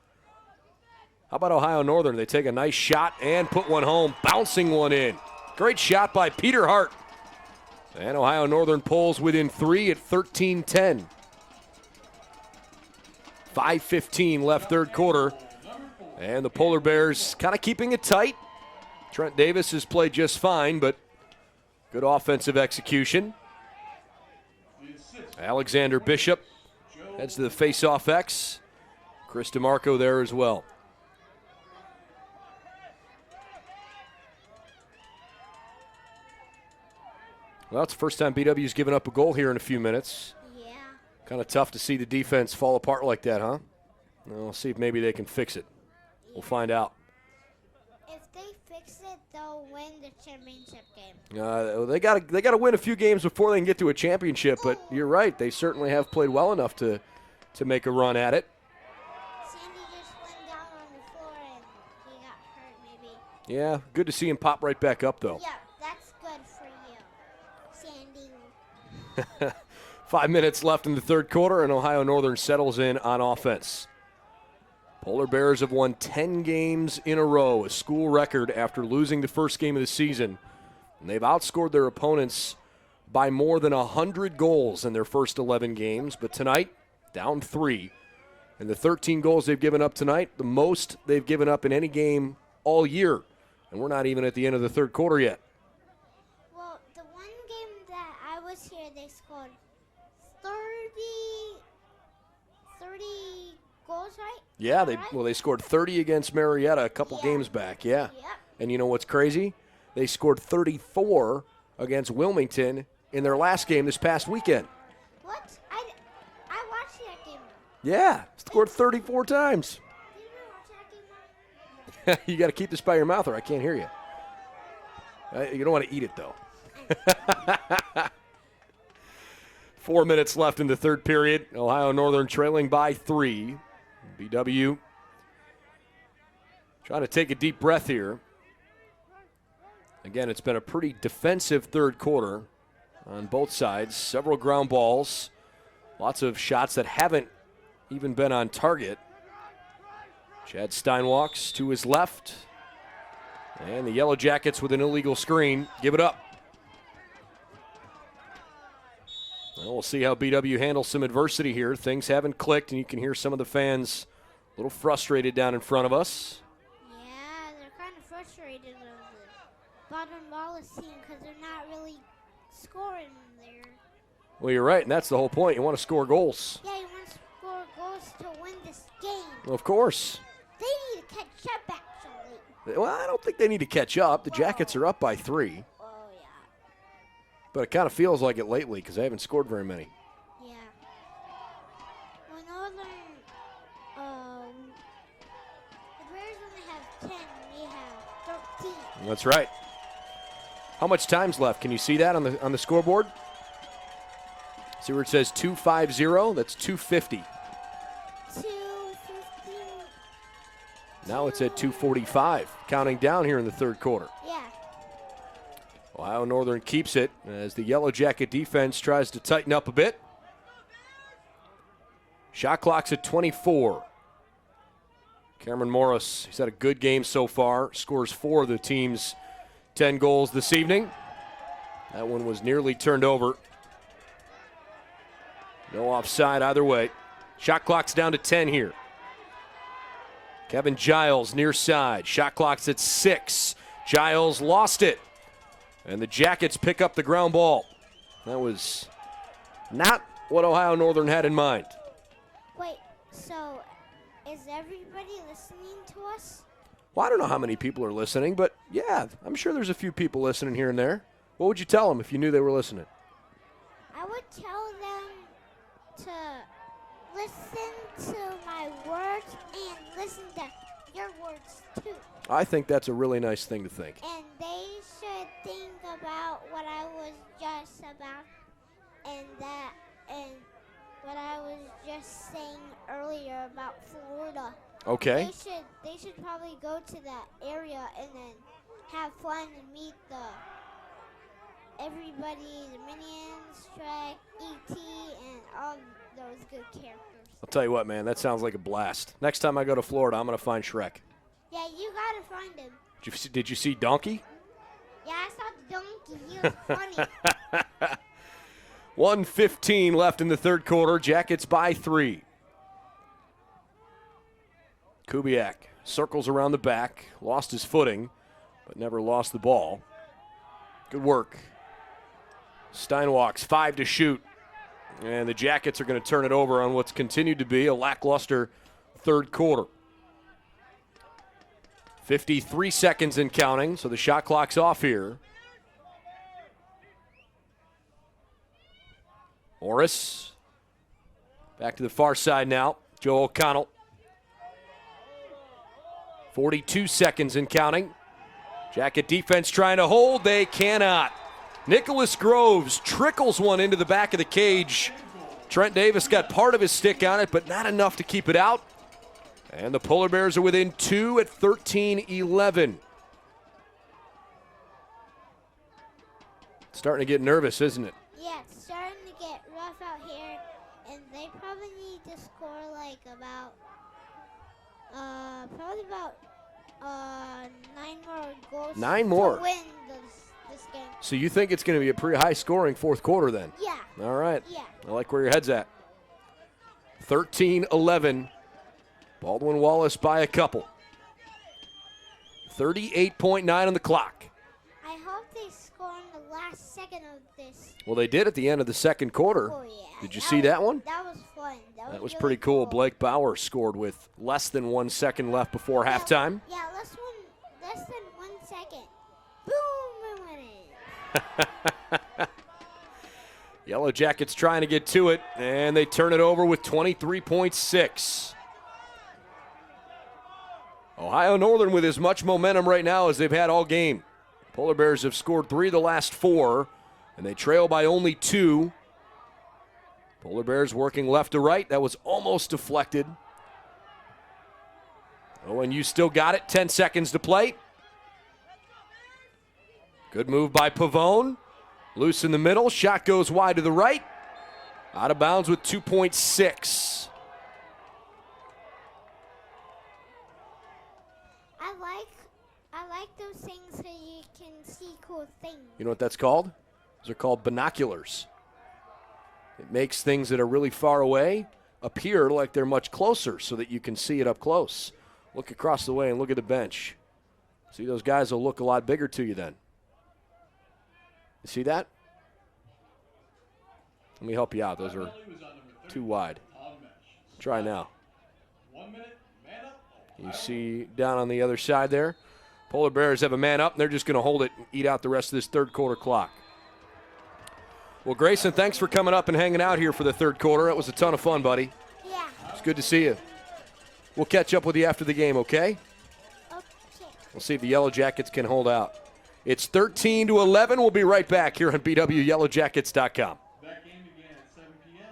How about Ohio Northern? They take a nice shot and put one home, bouncing one in. Great shot by Peter Hart. And Ohio Northern pulls within 3 at 13-10. 5:15 left third quarter. And the Polar Bears kind of keeping it tight. Trent Davis has played just fine, but good offensive execution. Alexander Bishop heads to the face-off X. Chris DeMarco there as well. Well, it's the first time BW's given up a goal here in a few minutes. Yeah. Kind of tough to see the defense fall apart like that, huh? We'll see if maybe they can fix it. We'll find out. If they fix it, they'll win the championship game. They got to win a few games before they can get to a championship, but you're right. They certainly have played well enough to make a run at it. Sandy just went down on the floor and he got hurt maybe. Yeah, good to see him pop right back up, though. Yeah, that's good for you, Sandy. 5 minutes left in the third quarter, and Ohio Northern settles in on offense. Polar Bears have won 10 games in a row, a school record after losing the first game of the season. And they've outscored their opponents by more than 100 goals in their first 11 games. But tonight, down 3. And the 13 goals they've given up tonight, the most they've given up in any game all year. And we're not even at the end of the third quarter yet. Well, the one game that I was here, they scored 30 goals, right? Yeah, Right? they scored 30 against Marietta a couple games back, yeah. Yep. And you know what's crazy? They scored 34 against Wilmington in their last game this past weekend. What? I watched that game. Yeah, scored 34 times. Did you watch that game? You got to keep this by your mouth or I can't hear you. You don't want to eat it, though. 4 minutes left in the third period. Ohio Northern trailing by 3. BW trying to take a deep breath here. Again, it's been a pretty defensive third quarter on both sides. Several ground balls. Lots of shots that haven't even been on target. Chad Steinwalks to his left. And the Yellow Jackets with an illegal screen give it up. Well, we'll see how BW handles some adversity here. Things haven't clicked, and you can hear some of the fans a little frustrated down in front of us. Yeah, they're kind of frustrated of the Baldwin Wallace team because they're not really scoring there. Well, you're right, and that's the whole point. You want to score goals. Yeah, you want to score goals to win this game. Well, of course. They need to catch up, actually. Well, I don't think they need to catch up. The Jackets are up by 3. Oh, yeah. But it kind of feels like it lately because they haven't scored very many. Yeah. Well, Northern, the Bears only have 10, we have 13. That's right. How much time's left? Can you see that on the scoreboard? See where it says 2:50? That's 2:50. 2:15. Now it's at 2:45, counting down here in the third quarter. Yeah. Ohio Northern keeps it as the Yellow Jacket defense tries to tighten up a bit. Shot clock's at 24. Cameron Morris, he's had a good game so far, scores 4 of the team's 10 goals this evening. That one was nearly turned over. No offside either way. Shot clock's down to 10 here. Kevin Giles near side. Shot clock's at 6. Giles lost it. And the Jackets pick up the ground ball. That was not what Ohio Northern had in mind. Wait, so is everybody listening to us? Well, I don't know how many people are listening, but yeah, I'm sure there's a few people listening here and there. What would you tell them if you knew they were listening? I would tell them to listen to my words and listen to your words too. I think that's a really nice thing to think. And they should think about what I was just about and what I was just saying earlier about Florida. Okay. They should probably go to that area and then have fun and meet everybody, the Minions, Shrek, E.T., and all those good characters. I'll tell you what, man, that sounds like a blast. Next time I go to Florida, I'm going to find Shrek. Yeah, you gotta find him. Did you see Donkey? Yeah, I saw the donkey. He was funny. 1:15 left in the third quarter. Jackets by 3. Kubiak circles around the back, lost his footing, but never lost the ball. Good work. Steinwalks, 5 to shoot. And the Jackets are going to turn it over on what's continued to be a lackluster third quarter. 53 seconds and counting, so the shot clock's off here. Morris. Back to the far side now. Joe O'Connell. 42 seconds and counting. Jacket defense trying to hold. They cannot. Nicholas Groves trickles one into the back of the cage. Trent Davis got part of his stick on it, but not enough to keep it out. And the Polar Bears are within 2 at 13-11. Starting to get nervous, isn't it? Yeah, it's starting to get rough out here, and they probably need to score like about 9 more goals. 9 more. To win this game. So you think it's going to be a pretty high-scoring fourth quarter then? Yeah. All right. Yeah. I like where your head's at. 13-11. Baldwin Wallace by a couple. 38.9 on the clock. I hope they score in the last second of this. Well, they did at the end of the second quarter. Oh, yeah. Did you see that one? That was fun. That was really pretty cool. Blake Bauer scored with less than 1 second left before halftime. Yeah, less than 1 second. Boom, we win it. Yellow Jackets trying to get to it, and they turn it over with 23.6. Ohio Northern with as much momentum right now as they've had all game. Polar Bears have scored 3 of the last 4, and they trail by only 2. Polar Bears working left to right. That was almost deflected. Oh, and you still got it. 10 seconds to play. Good move by Pavone. Loose in the middle. Shot goes wide to the right. Out of bounds with 2.6. I like those things so you can see cool things. You know what that's called? Those are called binoculars. It makes things that are really far away appear like they're much closer so that you can see it up close. Look across the way and look at the bench. See, those guys will look a lot bigger to you then. You see that? Let me help you out. Those are too wide. Try now. You see down on the other side there? Polar Bears have a man up, and they're just going to hold it and eat out the rest of this third quarter clock. Well, Grayson, thanks for coming up and hanging out here for the third quarter. That was a ton of fun, buddy. Yeah. It's good to see you. We'll catch up with you after the game, okay? Okay. We'll see if the Yellow Jackets can hold out. It's 13-11. We'll be right back here on BWYellowJackets.com. That game began at 7 p.m.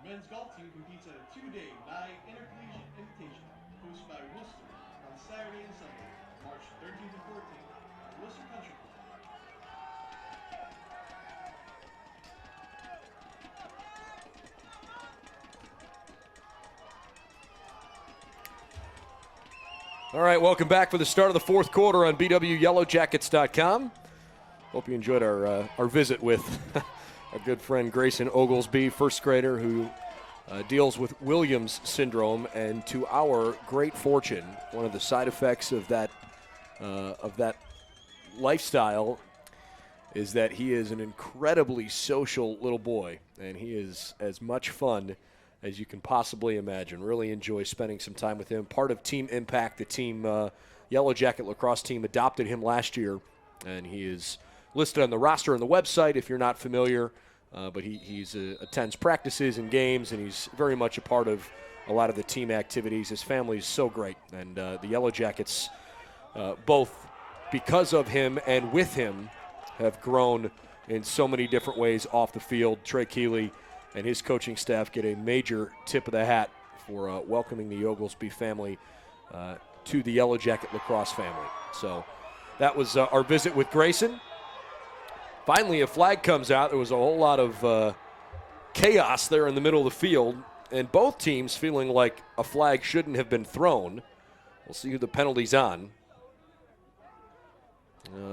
Men's golf team competes at a 2-day Nye Intercollegiate Invitation hosted by Worcester on Saturday and Sunday, March 13th and 14th at Worcester Country Club. All right, welcome back for the start of the fourth quarter on BWYellowJackets.com. Hope you enjoyed our visit with our good friend Grayson Oglesby, first grader who deals with Williams syndrome, and to our great fortune, one of the side effects of that lifestyle is that he is an incredibly social little boy, and he is as much fun as you can possibly imagine. Really enjoy spending some time with him. Part of Team Impact, the team Yellow Jacket lacrosse team adopted him last year, and he is listed on the roster on the website if you're not familiar. But he attends practices and games, and he's very much a part of a lot of the team activities. His family is so great, and the Yellow Jackets, both because of him and with him, have grown in so many different ways off the field. Trey Keeley and his coaching staff get a major tip of the hat for welcoming the Oglesby family to the Yellow Jacket lacrosse family. So that was our visit with Grayson. Finally, a flag comes out. There was a whole lot of chaos there in the middle of the field, and both teams feeling like a flag shouldn't have been thrown. We'll see who the penalty's on.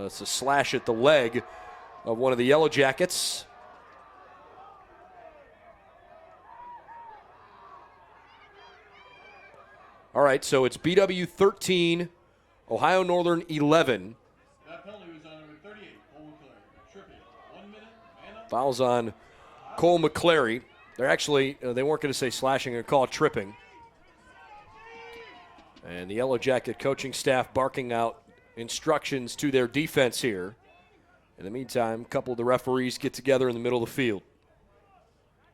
It's a slash at the leg of one of the Yellow Jackets. All right, so it's BW 13, Ohio Northern 11. That penalty was on number 38, Cole McClary. Tripping. 1 minute, man up. Fouls on Cole McClary. They're actually, they weren't going to say slashing, they're called tripping. And the Yellow Jacket coaching staff barking out instructions to their defense here. In the meantime, a couple of the referees get together in the middle of the field.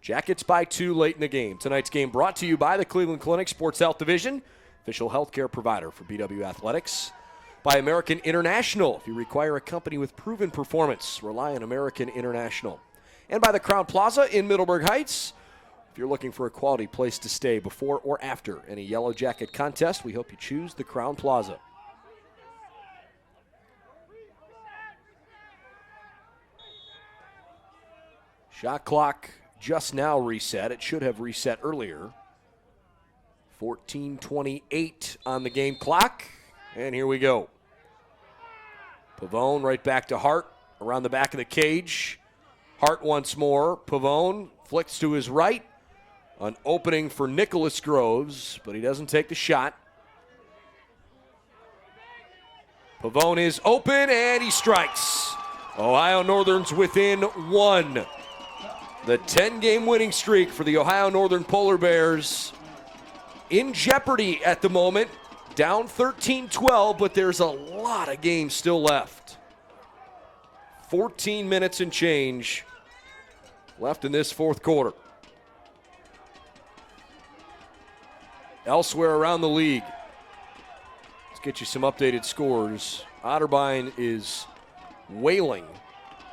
Jackets by 2 late in the game. Tonight's game brought to you by the Cleveland Clinic Sports Health Division, official healthcare provider for BW Athletics. By American International. If you require a company with proven performance, rely on American International. And by the Crown Plaza in Middleburg Heights. If you're looking for a quality place to stay before or after any Yellow Jacket contest, we hope you choose the Crown Plaza. Shot clock just now reset. It should have reset earlier. 14:28 on the game clock. And here we go. Pavone right back to Hart around the back of the cage. Hart once more. Pavone flicks to his right. An opening for Nicholas Groves, but he doesn't take the shot. Pavone is open, and he strikes. Ohio Northern's within one. The 10-game winning streak for the Ohio Northern Polar Bears in jeopardy at the moment. Down 13-12, but there's a lot of games still left. 14 minutes and change left in this fourth quarter. Elsewhere around the league, let's get you some updated scores. Otterbein is wailing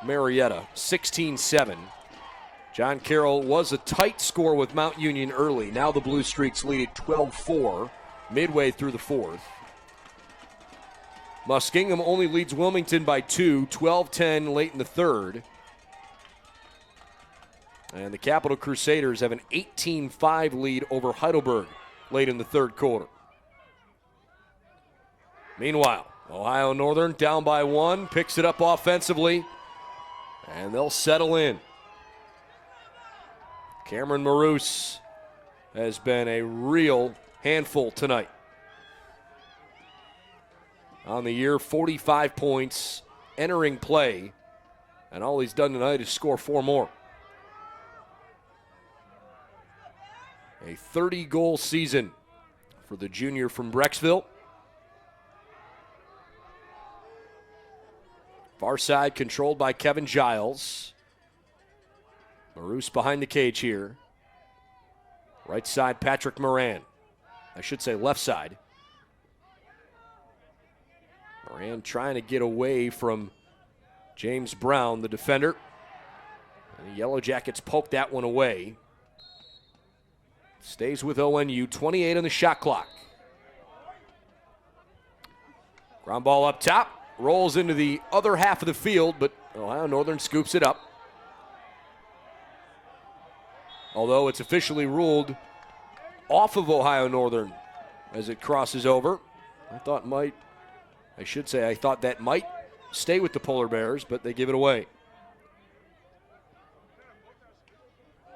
Marietta 16-7. John Carroll was a tight score with Mount Union early. Now the Blue Streaks lead at 12-4 midway through the fourth. Muskingum only leads Wilmington by 2, 12-10 late in the third. And the Capital Crusaders have an 18-5 lead over Heidelberg late in the third quarter. Meanwhile, Ohio Northern down by 1, picks it up offensively, and they'll settle in. Cameron Maroos has been a real handful tonight. On the year, 45 points entering play, and all he's done tonight is score 4 more. A 30-goal season for the junior from Brecksville. Far side controlled by Kevin Giles. Maroos behind the cage here. Right side, Patrick Moran. I should say left side. Moran trying to get away from James Brown, the defender. And the Yellow Jackets poke that one away. Stays with ONU, 28 on the shot clock. Ground ball up top, rolls into the other half of the field, but Ohio Northern scoops it up. Although it's officially ruled off of Ohio Northern as it crosses over. I thought that might stay with the Polar Bears, but they give it away.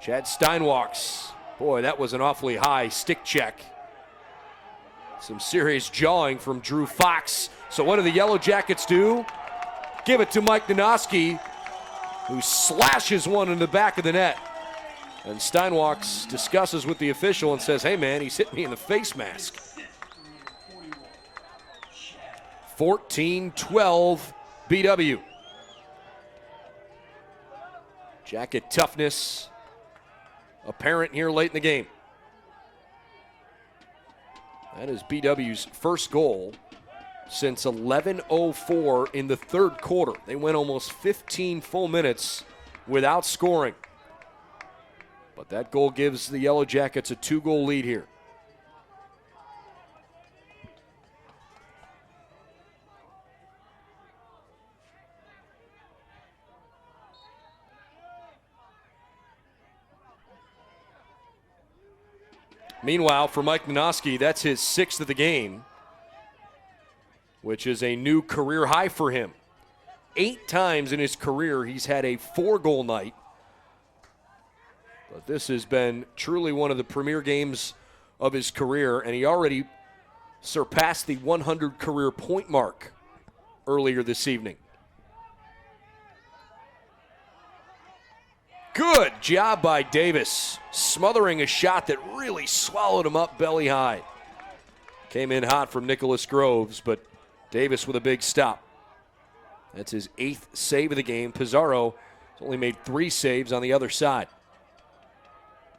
Chad Steinwalks. Boy, that was an awfully high stick check. Some serious jawing from Drew Fox. So what do the Yellow Jackets do? Give it to Mike Nanoski, who slashes one in the back of the net. And Steinwalks discusses with the official and says, hey man, he's hit me in the face mask. 14-12 BW. Jacket toughness apparent here late in the game. That is BW's first goal since 11:04 in the third quarter. They went almost 15 full minutes without scoring. But that goal gives the Yellow Jackets a 2-goal lead here. Meanwhile, for Mike Nanoski, that's his 6th of the game, which is a new career high for him. 8 times in his career he's had a 4-goal night. But this has been truly one of the premier games of his career, and he already surpassed the 100 career point mark earlier this evening. Good job by Davis, smothering a shot that really swallowed him up belly high. Came in hot from Nicholas Groves, but Davis with a big stop. That's his 8th save of the game. Pizarro has only made 3 saves on the other side.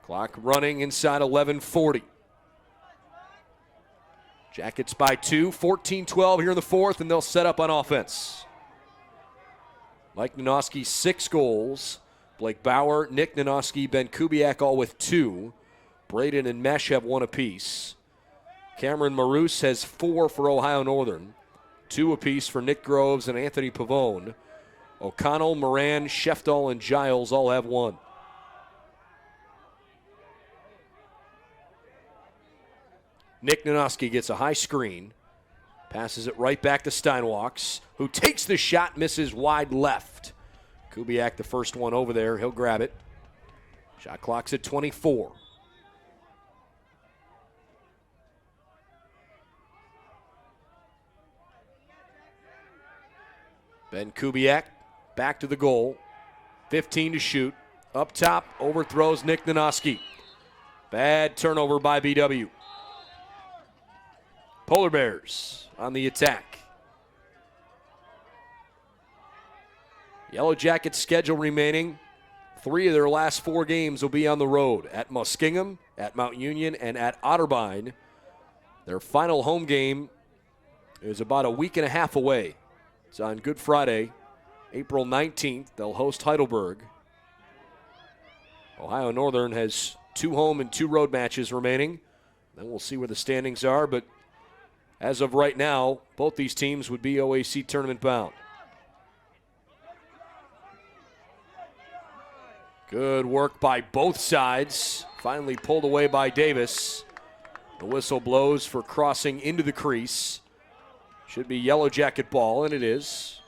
Clock running inside 11:40. Jackets by 2, 14-12 here in the fourth, and they'll set up on offense. Mike Nanoski, 6 goals, Blake Bauer, Nick Nanoski, Ben Kubiak all with 2. Braden and Mesh have 1 apiece. Cameron Marouse has 4 for Ohio Northern. 2 apiece for Nick Groves and Anthony Pavone. O'Connell, Moran, Sheftal, and Giles all have 1. Nick Nanoski gets a high screen. Passes it right back to Steinwalks, who takes the shot, misses wide left. Kubiak, the first one over there. He'll grab it. Shot clock's at 24. Ben Kubiak back to the goal. 15 to shoot. Up top, overthrows Nick Nanoski. Bad turnover by BW. Polar Bears on the attack. Yellow Jackets schedule remaining. 3 of their last 4 games will be on the road at Muskingum, at Mount Union, and at Otterbein. Their final home game is about a week and a half away. It's on Good Friday, April 19th. They'll host Heidelberg. Ohio Northern has 2 home and 2 road matches remaining. Then we'll see where the standings are, but as of right now, both these teams would be OAC tournament bound. Good work by both sides. Finally pulled away by Davis. The whistle blows for crossing into the crease. Should be Yellow Jacket ball, and it is.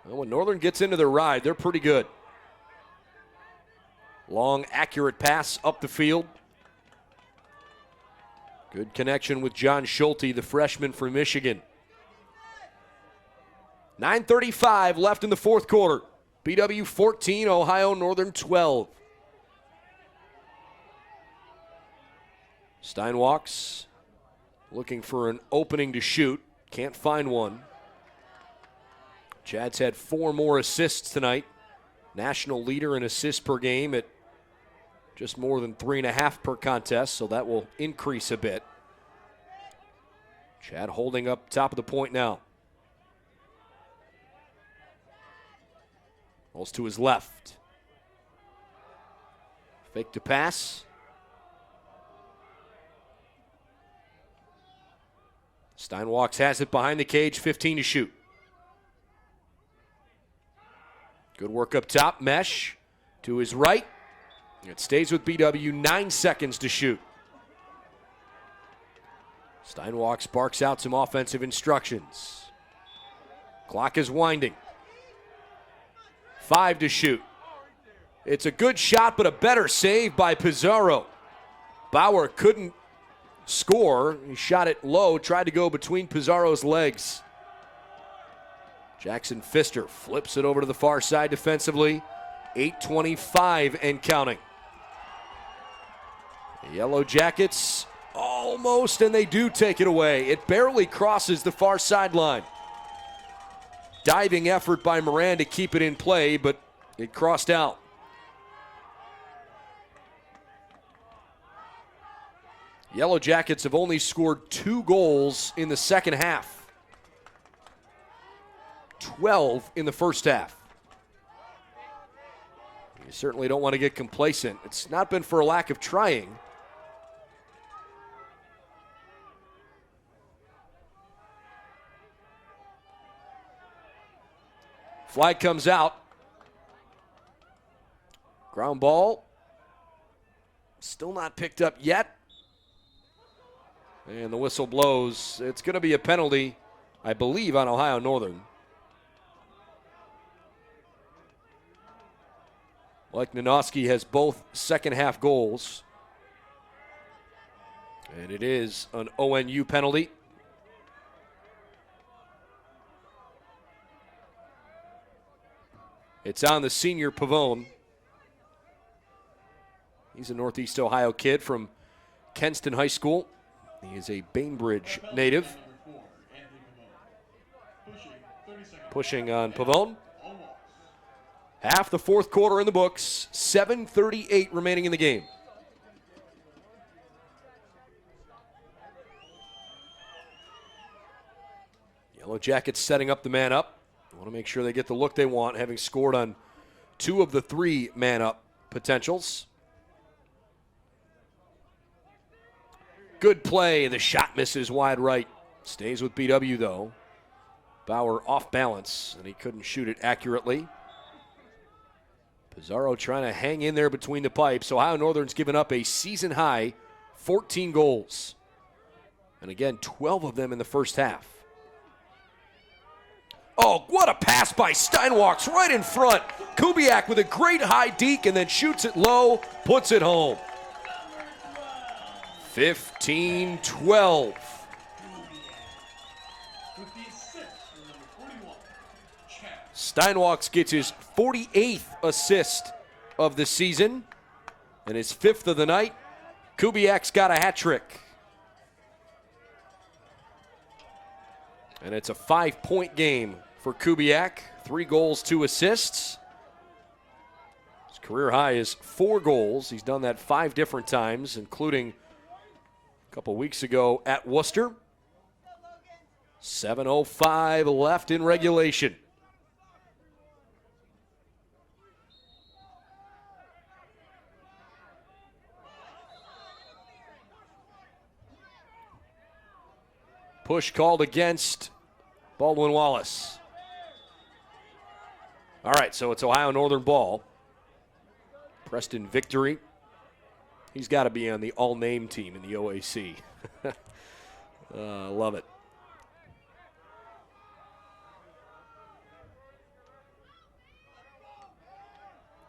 Well, when Northern gets into their ride, they're pretty good. Long, accurate pass up the field. Good connection with John Schulte, the freshman from Michigan. 9:35 left in the fourth quarter. BW 14, Ohio Northern 12. Steinwalks looking for an opening to shoot. Can't find one. Chad's had 4 more assists tonight. National leader in assists per game at just more than 3.5 per contest, so that will increase a bit. Chad holding up top of the point now. Rolls to his left. Fake to pass. Steinwalks has it behind the cage, 15 to shoot. Good work up top. Mesh to his right. It stays with BW, 9 seconds to shoot. Steinwalks barks out some offensive instructions. Clock is winding. 5 to shoot. It's a good shot, but a better save by Pizarro. Bauer couldn't score. He shot it low, tried to go between Pizarro's legs. Jackson Pfister flips it over to the far side defensively. 8:25 and counting. The Yellow Jackets almost, and they do take it away. It barely crosses the far sideline. Diving effort by Moran to keep it in play, but it crossed out. Yellow Jackets have only scored 2 goals in the second half. 12 in the first half. You certainly don't want to get complacent. It's not been for a lack of trying. Flag comes out. Ground ball. Still not picked up yet. And the whistle blows. It's going to be a penalty, I believe, on Ohio Northern. Like Nanoski has both second half goals. And it is an ONU penalty. It's on the senior Pavone. He's a Northeast Ohio kid from Kenston High School. He is a Bainbridge native. Pushing on Pavone. Half the fourth quarter in the books. 7:38 remaining in the game. Yellow Jackets setting up the man up. Want to make sure they get the look they want, having scored on 2 of the 3 man-up potentials. Good play. The shot misses wide right. Stays with BW, though. Bauer off balance, and he couldn't shoot it accurately. Pizarro trying to hang in there between the pipes. Ohio Northern's given up a season-high 14 goals. And again, 12 of them in the first half. Oh, what a pass by Steinwalks right in front. Kubiak with a great high deke and then shoots it low, puts it home. 15-12. Steinwalks gets his 48th assist of the season and his 5th of the night. Kubiak's got a hat trick. And it's a 5-point game for Kubiak. 3 goals, 2 assists. His career high is 4 goals. He's done that 5 different times, including a couple weeks ago at Worcester. 7:05 left in regulation. Push called against Baldwin Wallace. All right, so it's Ohio Northern ball. Preston Victory. He's got to be on the all-name team in the OAC. Love it.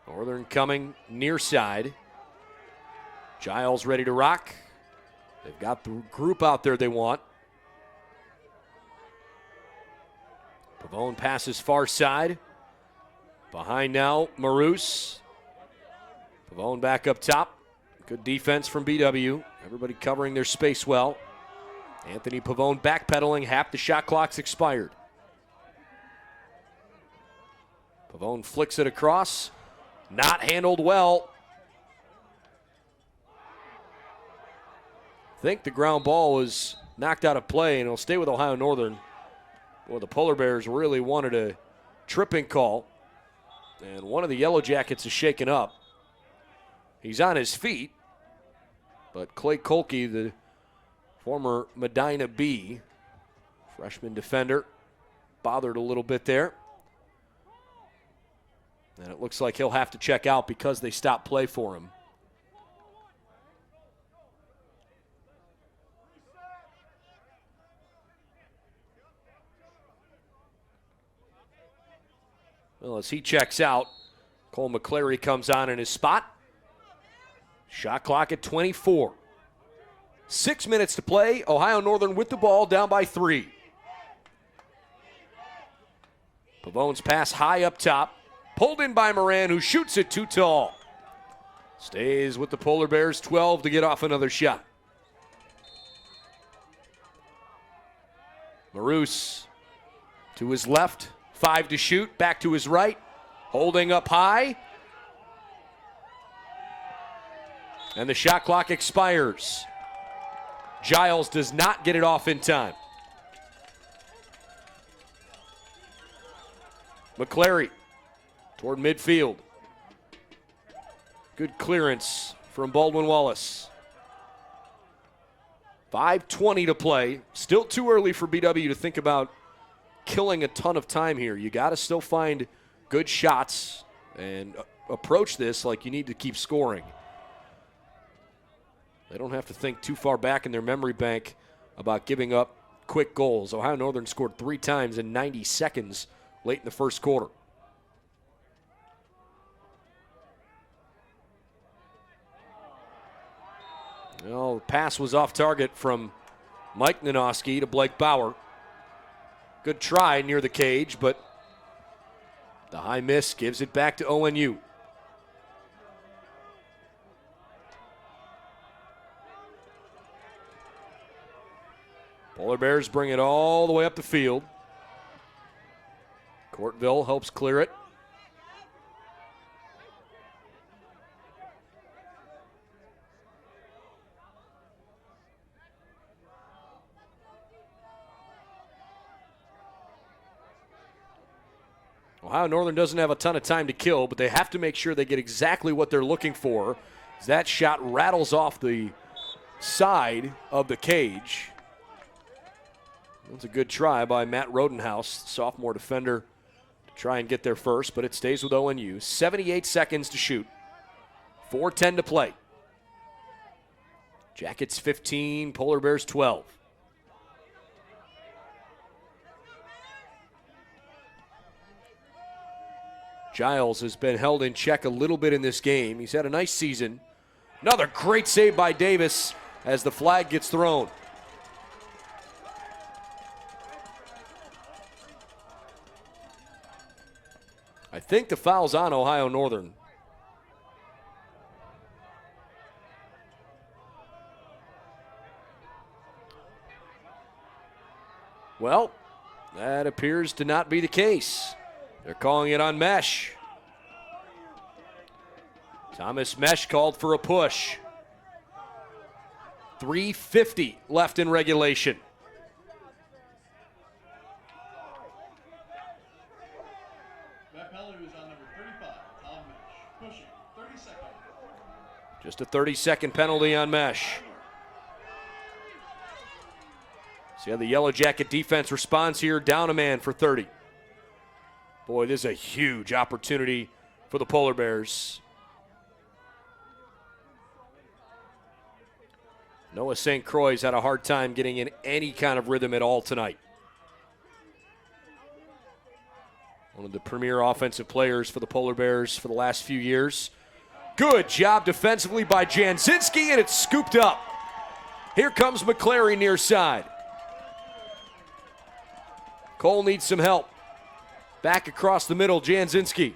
Northern coming near side. Giles ready to rock. They've got the group out there they want. Pavone passes far side. Behind now, Maroos. Pavone back up top. Good defense from BW. Everybody covering their space well. Anthony Pavone backpedaling. Half the shot clock's expired. Pavone flicks it across. Not handled well. I think the ground ball was knocked out of play, and it'll stay with Ohio Northern. Well, the Polar Bears really wanted a tripping call, and one of the Yellow Jackets is shaken up. He's on his feet, but Clay Kolke, the former Medina Bee, freshman defender, bothered a little bit there. And it looks like he'll have to check out because they stopped play for him. Well, as he checks out, Cole McClary comes on in his spot. Shot clock at 24. 6 minutes to play. Ohio Northern with the ball, down by 3. Pavone's pass high up top. Pulled in by Moran, who shoots it too tall. Stays with the Polar Bears, 12 to get off another shot. Maroos to his left. 5 to shoot, back to his right, holding up high. And the shot clock expires. Giles does not get it off in time. McClary toward midfield. Good clearance from Baldwin Wallace. 5:20 to play. Still too early for BW to think about killing a ton of time here. You got to still find good shots and approach this like you need to keep scoring. They don't have to think too far back in their memory bank about giving up quick goals. Ohio Northern scored 3 times in 90 seconds late in the first quarter. Well, the pass was off target from Mike Nanoski to Blake Bauer. Good try near the cage, but the high miss gives it back to ONU. Polar Bears bring it all the way up the field. Courtville helps clear it. Ohio Northern doesn't have a ton of time to kill, but they have to make sure they get exactly what they're looking for. As that shot rattles off the side of the cage. That's a good try by Matt Rodenhouse, sophomore defender, to try and get there first, but it stays with ONU. 78 seconds to shoot. 4:10 to play. Jackets 15, Polar Bears 12. Giles has been held in check a little bit in this game. He's had a nice season. Another great save by Davis as the flag gets thrown. I think the foul's on Ohio Northern. Well, that appears to not be the case. They're calling it on Mesh. Thomas Mesh called for a push. 3:50 left in regulation. That penalty was on number 35, Tom Mesh, pushing, 30 seconds. Just a 30-second penalty on Mesh. See how the Yellow Jacket defense responds here. Down a man for 30. Boy, this is a huge opportunity for the Polar Bears. Noah St. Croix's had a hard time getting in any kind of rhythm at all tonight. One of the premier offensive players for the Polar Bears for the last few years. Good job defensively by Janzinski, and it's scooped up. Here comes McClary near side. Cole needs some help. Back across the middle, Janzinski.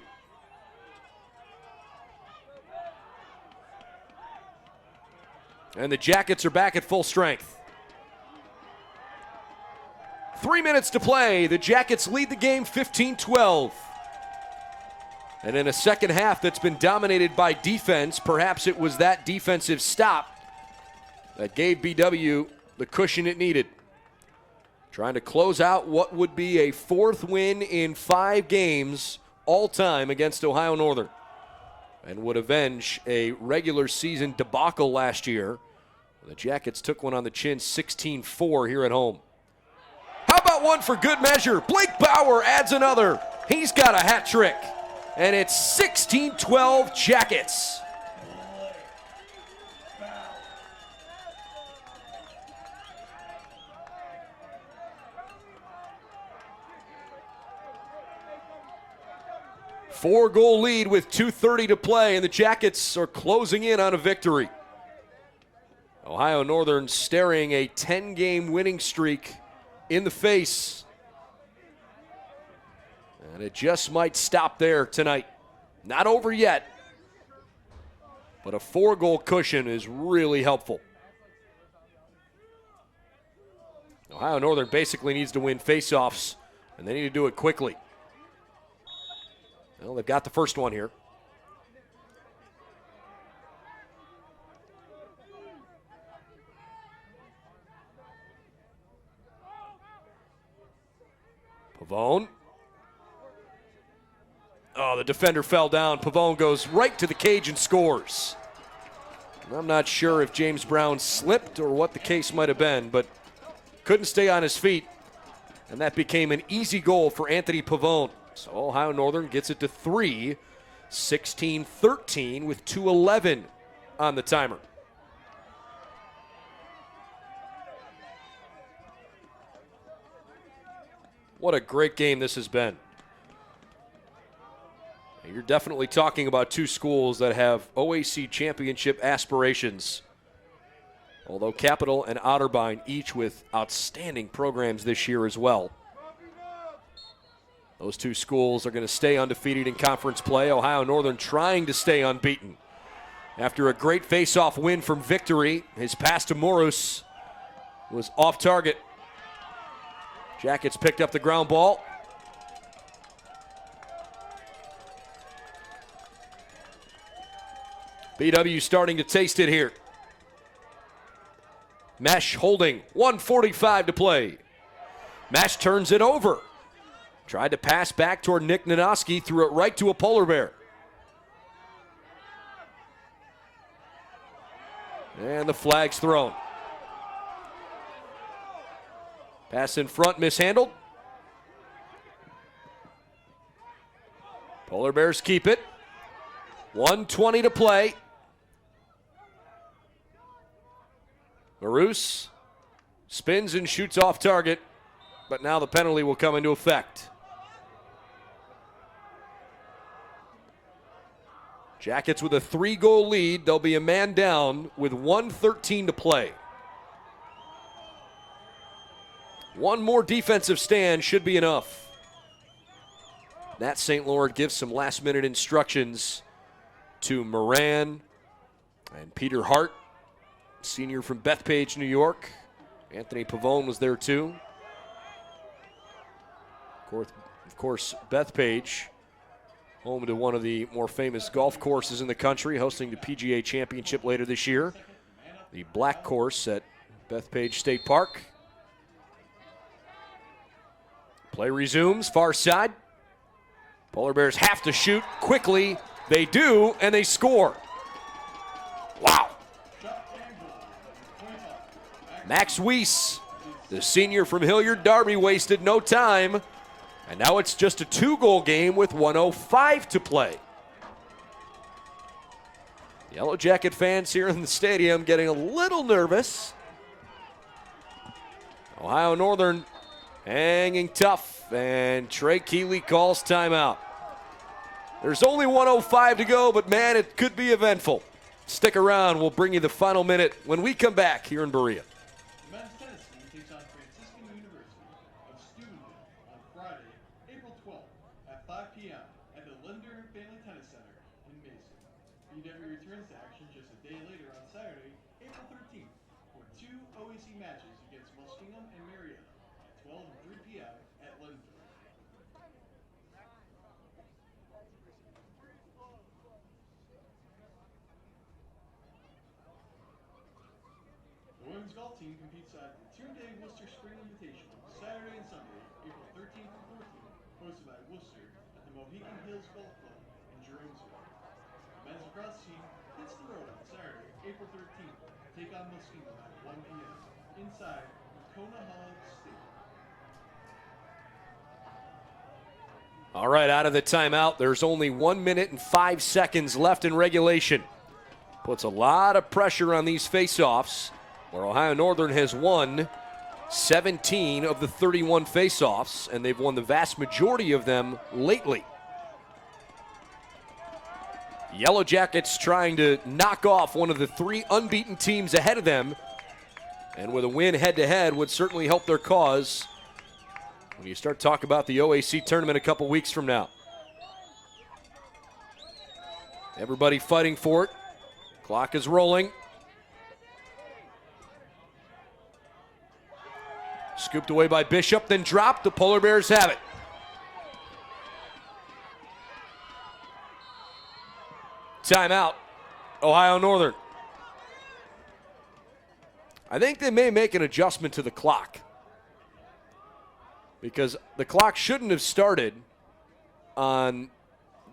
And the Jackets are back at full strength. 3 minutes to play. The Jackets lead the game 15-12. And in a second half that's been dominated by defense, perhaps it was that defensive stop that gave BW the cushion it needed. Trying to close out what would be a fourth win in 5 games all time against Ohio Northern, and would avenge a regular season debacle last year. The Jackets took one on the chin, 16-4 here at home. How about one for good measure? Blake Bauer adds another. He's got a hat trick, and it's 16-12 Jackets. Four-goal lead with 2:30 to play, and the Jackets are closing in on a victory. Ohio Northern staring a 10-game winning streak in the face. And it just might stop there tonight. Not over yet, but a 4-goal cushion is really helpful. Ohio Northern basically needs to win faceoffs, and they need to do it quickly. Well, they've got the first one here. Pavone. Oh, the defender fell down. Pavone goes right to the cage and scores. I'm not sure if James Brown slipped or what the case might have been, but couldn't stay on his feet. And that became an easy goal for Anthony Pavone. So Ohio Northern gets it to 3, 16-13 with 2:11 on the timer. What a great game this has been. You're definitely talking about two schools that have OAC championship aspirations. Although Capital and Otterbein each with outstanding programs this year as well. Those two schools are going to stay undefeated in conference play. Ohio Northern trying to stay unbeaten. After a great face-off win from Victory, his pass to Morris was off target. Jackets picked up the ground ball. BW starting to taste it here. Mesh holding, 1:45 to play. Mesh turns it over. Tried to pass back toward Nick Nanoski, threw it right to a polar bear. And the flag's thrown. Pass in front, mishandled. Polar Bears keep it. 1:20 to play. Maroos spins and shoots off target, but now the penalty will come into effect. Jackets with a 3-goal lead. They'll be a man down with 1:13 to play. One more defensive stand should be enough. Nat St. Lord gives some last-minute instructions to Moran and Peter Hart, senior from Bethpage, New York. Anthony Pavone was there too. Of course, Bethpage, home to one of the more famous golf courses in the country, hosting the PGA Championship later this year. The Black Course at Bethpage State Park. Play resumes, far side. Polar Bears have to shoot quickly. They do, and they score. Wow. Max Weiss, the senior from Hilliard Darby, wasted no time. And now it's just a 2-goal game with 1:05 to play. Yellow Jacket fans here in the stadium getting a little nervous. Ohio Northern hanging tough, and Trey Keeley calls timeout. There's only 1:05 to go, but man, it could be eventful. Stick around, we'll bring you the final minute when we come back here in Berea. The men's tennis team takes on Franciscan University of Steubenville on Friday, April 12th at 5 p.m. at the Linder Family Tennis Center in Mason. BW returns to action just a day later on Saturday, April 13th, for 2 OAC matches against Muskingum and Marietta at 12 and 3 p.m. at Linder. The women's golf team competes at the Toon-Day Worcester Spring Invitational Saturday and Sunday, April 13th and 14th, hosted by Worcester at the Mohican Hills Golf Club in Jeromesville. The men's lacrosse team hits the road on Saturday, April 13th, to take on Muskingum at 1 p.m. inside Kona Hall Stadium. All right, out of the timeout, there's only 1 minute and 5 seconds left in regulation. Puts a lot of pressure on these faceoffs, where Ohio Northern has won 17 of the 31 faceoffs, and they've won the vast majority of them lately. Yellow Jackets trying to knock off one of the 3 unbeaten teams ahead of them, and with a win head-to-head would certainly help their cause when you start talking about the OAC tournament a couple weeks from now. Everybody fighting for it. Clock is rolling. Scooped away by Bishop, then dropped. The Polar Bears have it. Timeout, Ohio Northern. I think they may make an adjustment to the clock, because the clock shouldn't have started on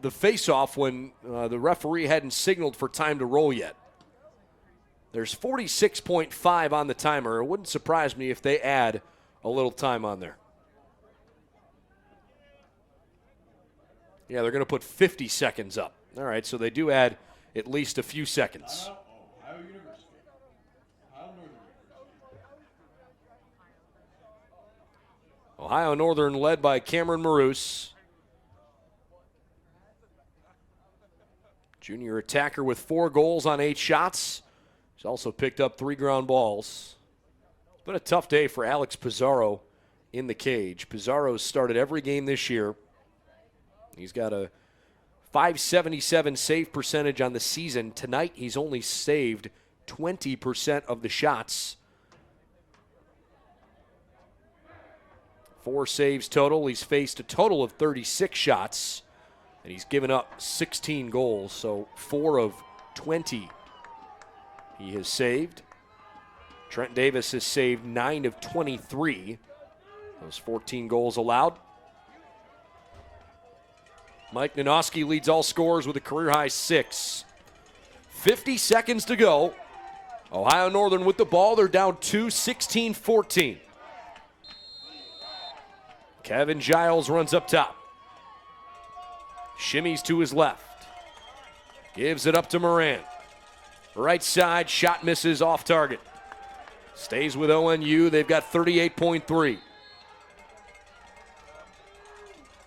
the face-off when the referee hadn't signaled for time to roll yet. There's 46.5 on the timer. It wouldn't surprise me if they add a little time on there. Yeah, they're going to put 50 seconds up. All right, so they do add at least a few seconds. Ohio University. Ohio Northern University. Ohio Northern led by Cameron Maroos. Junior attacker with 4 goals on 8 shots. He's also picked up 3 ground balls. It's been a tough day for Alex Pizarro in the cage. Pizarro's started every game this year. He's got a .577 save percentage on the season. Tonight, he's only saved 20% of the shots. 4 saves total. He's faced a total of 36 shots, and he's given up 16 goals, so 4 of 20 he has saved. Trent Davis has saved 9 of 23. Those 14 goals allowed. Mike Nanoski leads all scorers with a career-high 6. 50 seconds to go. Ohio Northern with the ball. They're down 2, 16-14. Kevin Giles runs up top. Shimmies to his left. Gives it up to Moran. Right side, shot misses off target. Stays with ONU. They've got 38.3.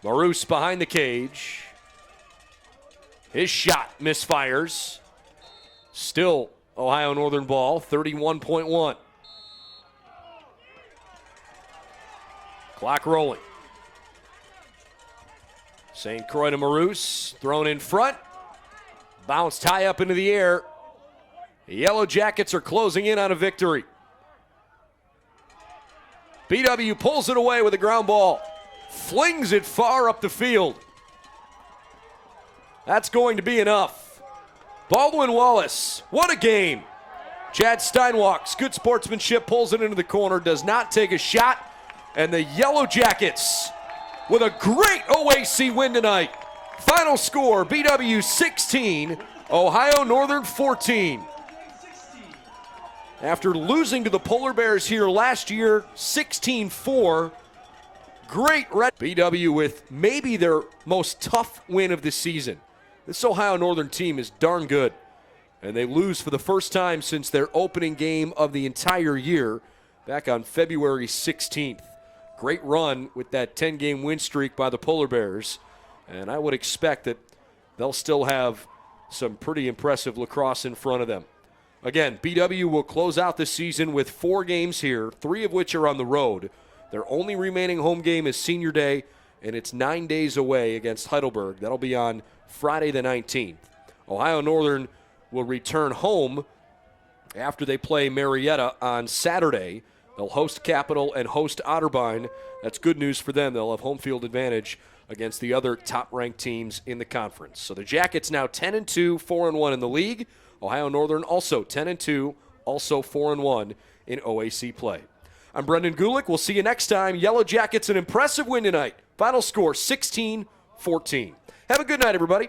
Maroos behind the cage. His shot misfires. Still Ohio Northern ball, 31.1. Clock rolling. St. Croix to Maroos, thrown in front. Bounced high up into the air. The Yellow Jackets are closing in on a victory. BW pulls it away with a ground ball. Flings it far up the field. That's going to be enough. Baldwin Wallace, what a game. Chad Steinwalks, good sportsmanship, pulls it into the corner, does not take a shot. And the Yellow Jackets with a great OAC win tonight. Final score, BW 16, Ohio Northern 14. After losing to the Polar Bears here last year, 16-4, great red. BW with maybe their most tough win of the season. This Ohio Northern team is darn good, and they lose for the first time since their opening game of the entire year back on February 16th. Great run with that 10-game win streak by the Polar Bears, and I would expect that they'll still have some pretty impressive lacrosse in front of them. Again, BW will close out the season with 4 games here, 3 of which are on the road. Their only remaining home game is Senior Day, and it's 9 days away against Heidelberg. That'll be on Friday the 19th. Ohio Northern will return home after they play Marietta on Saturday. They'll host Capital and host Otterbein. That's good news for them. They'll have home field advantage against the other top-ranked teams in the conference. So the Jackets now 10-2, 4-1 in the league. Ohio Northern also 10-2, also 4-1 in OAC play. I'm Brendan Gulick. We'll see you next time. Yellow Jackets, an impressive win tonight. Final score 16-14. Have a good night, everybody.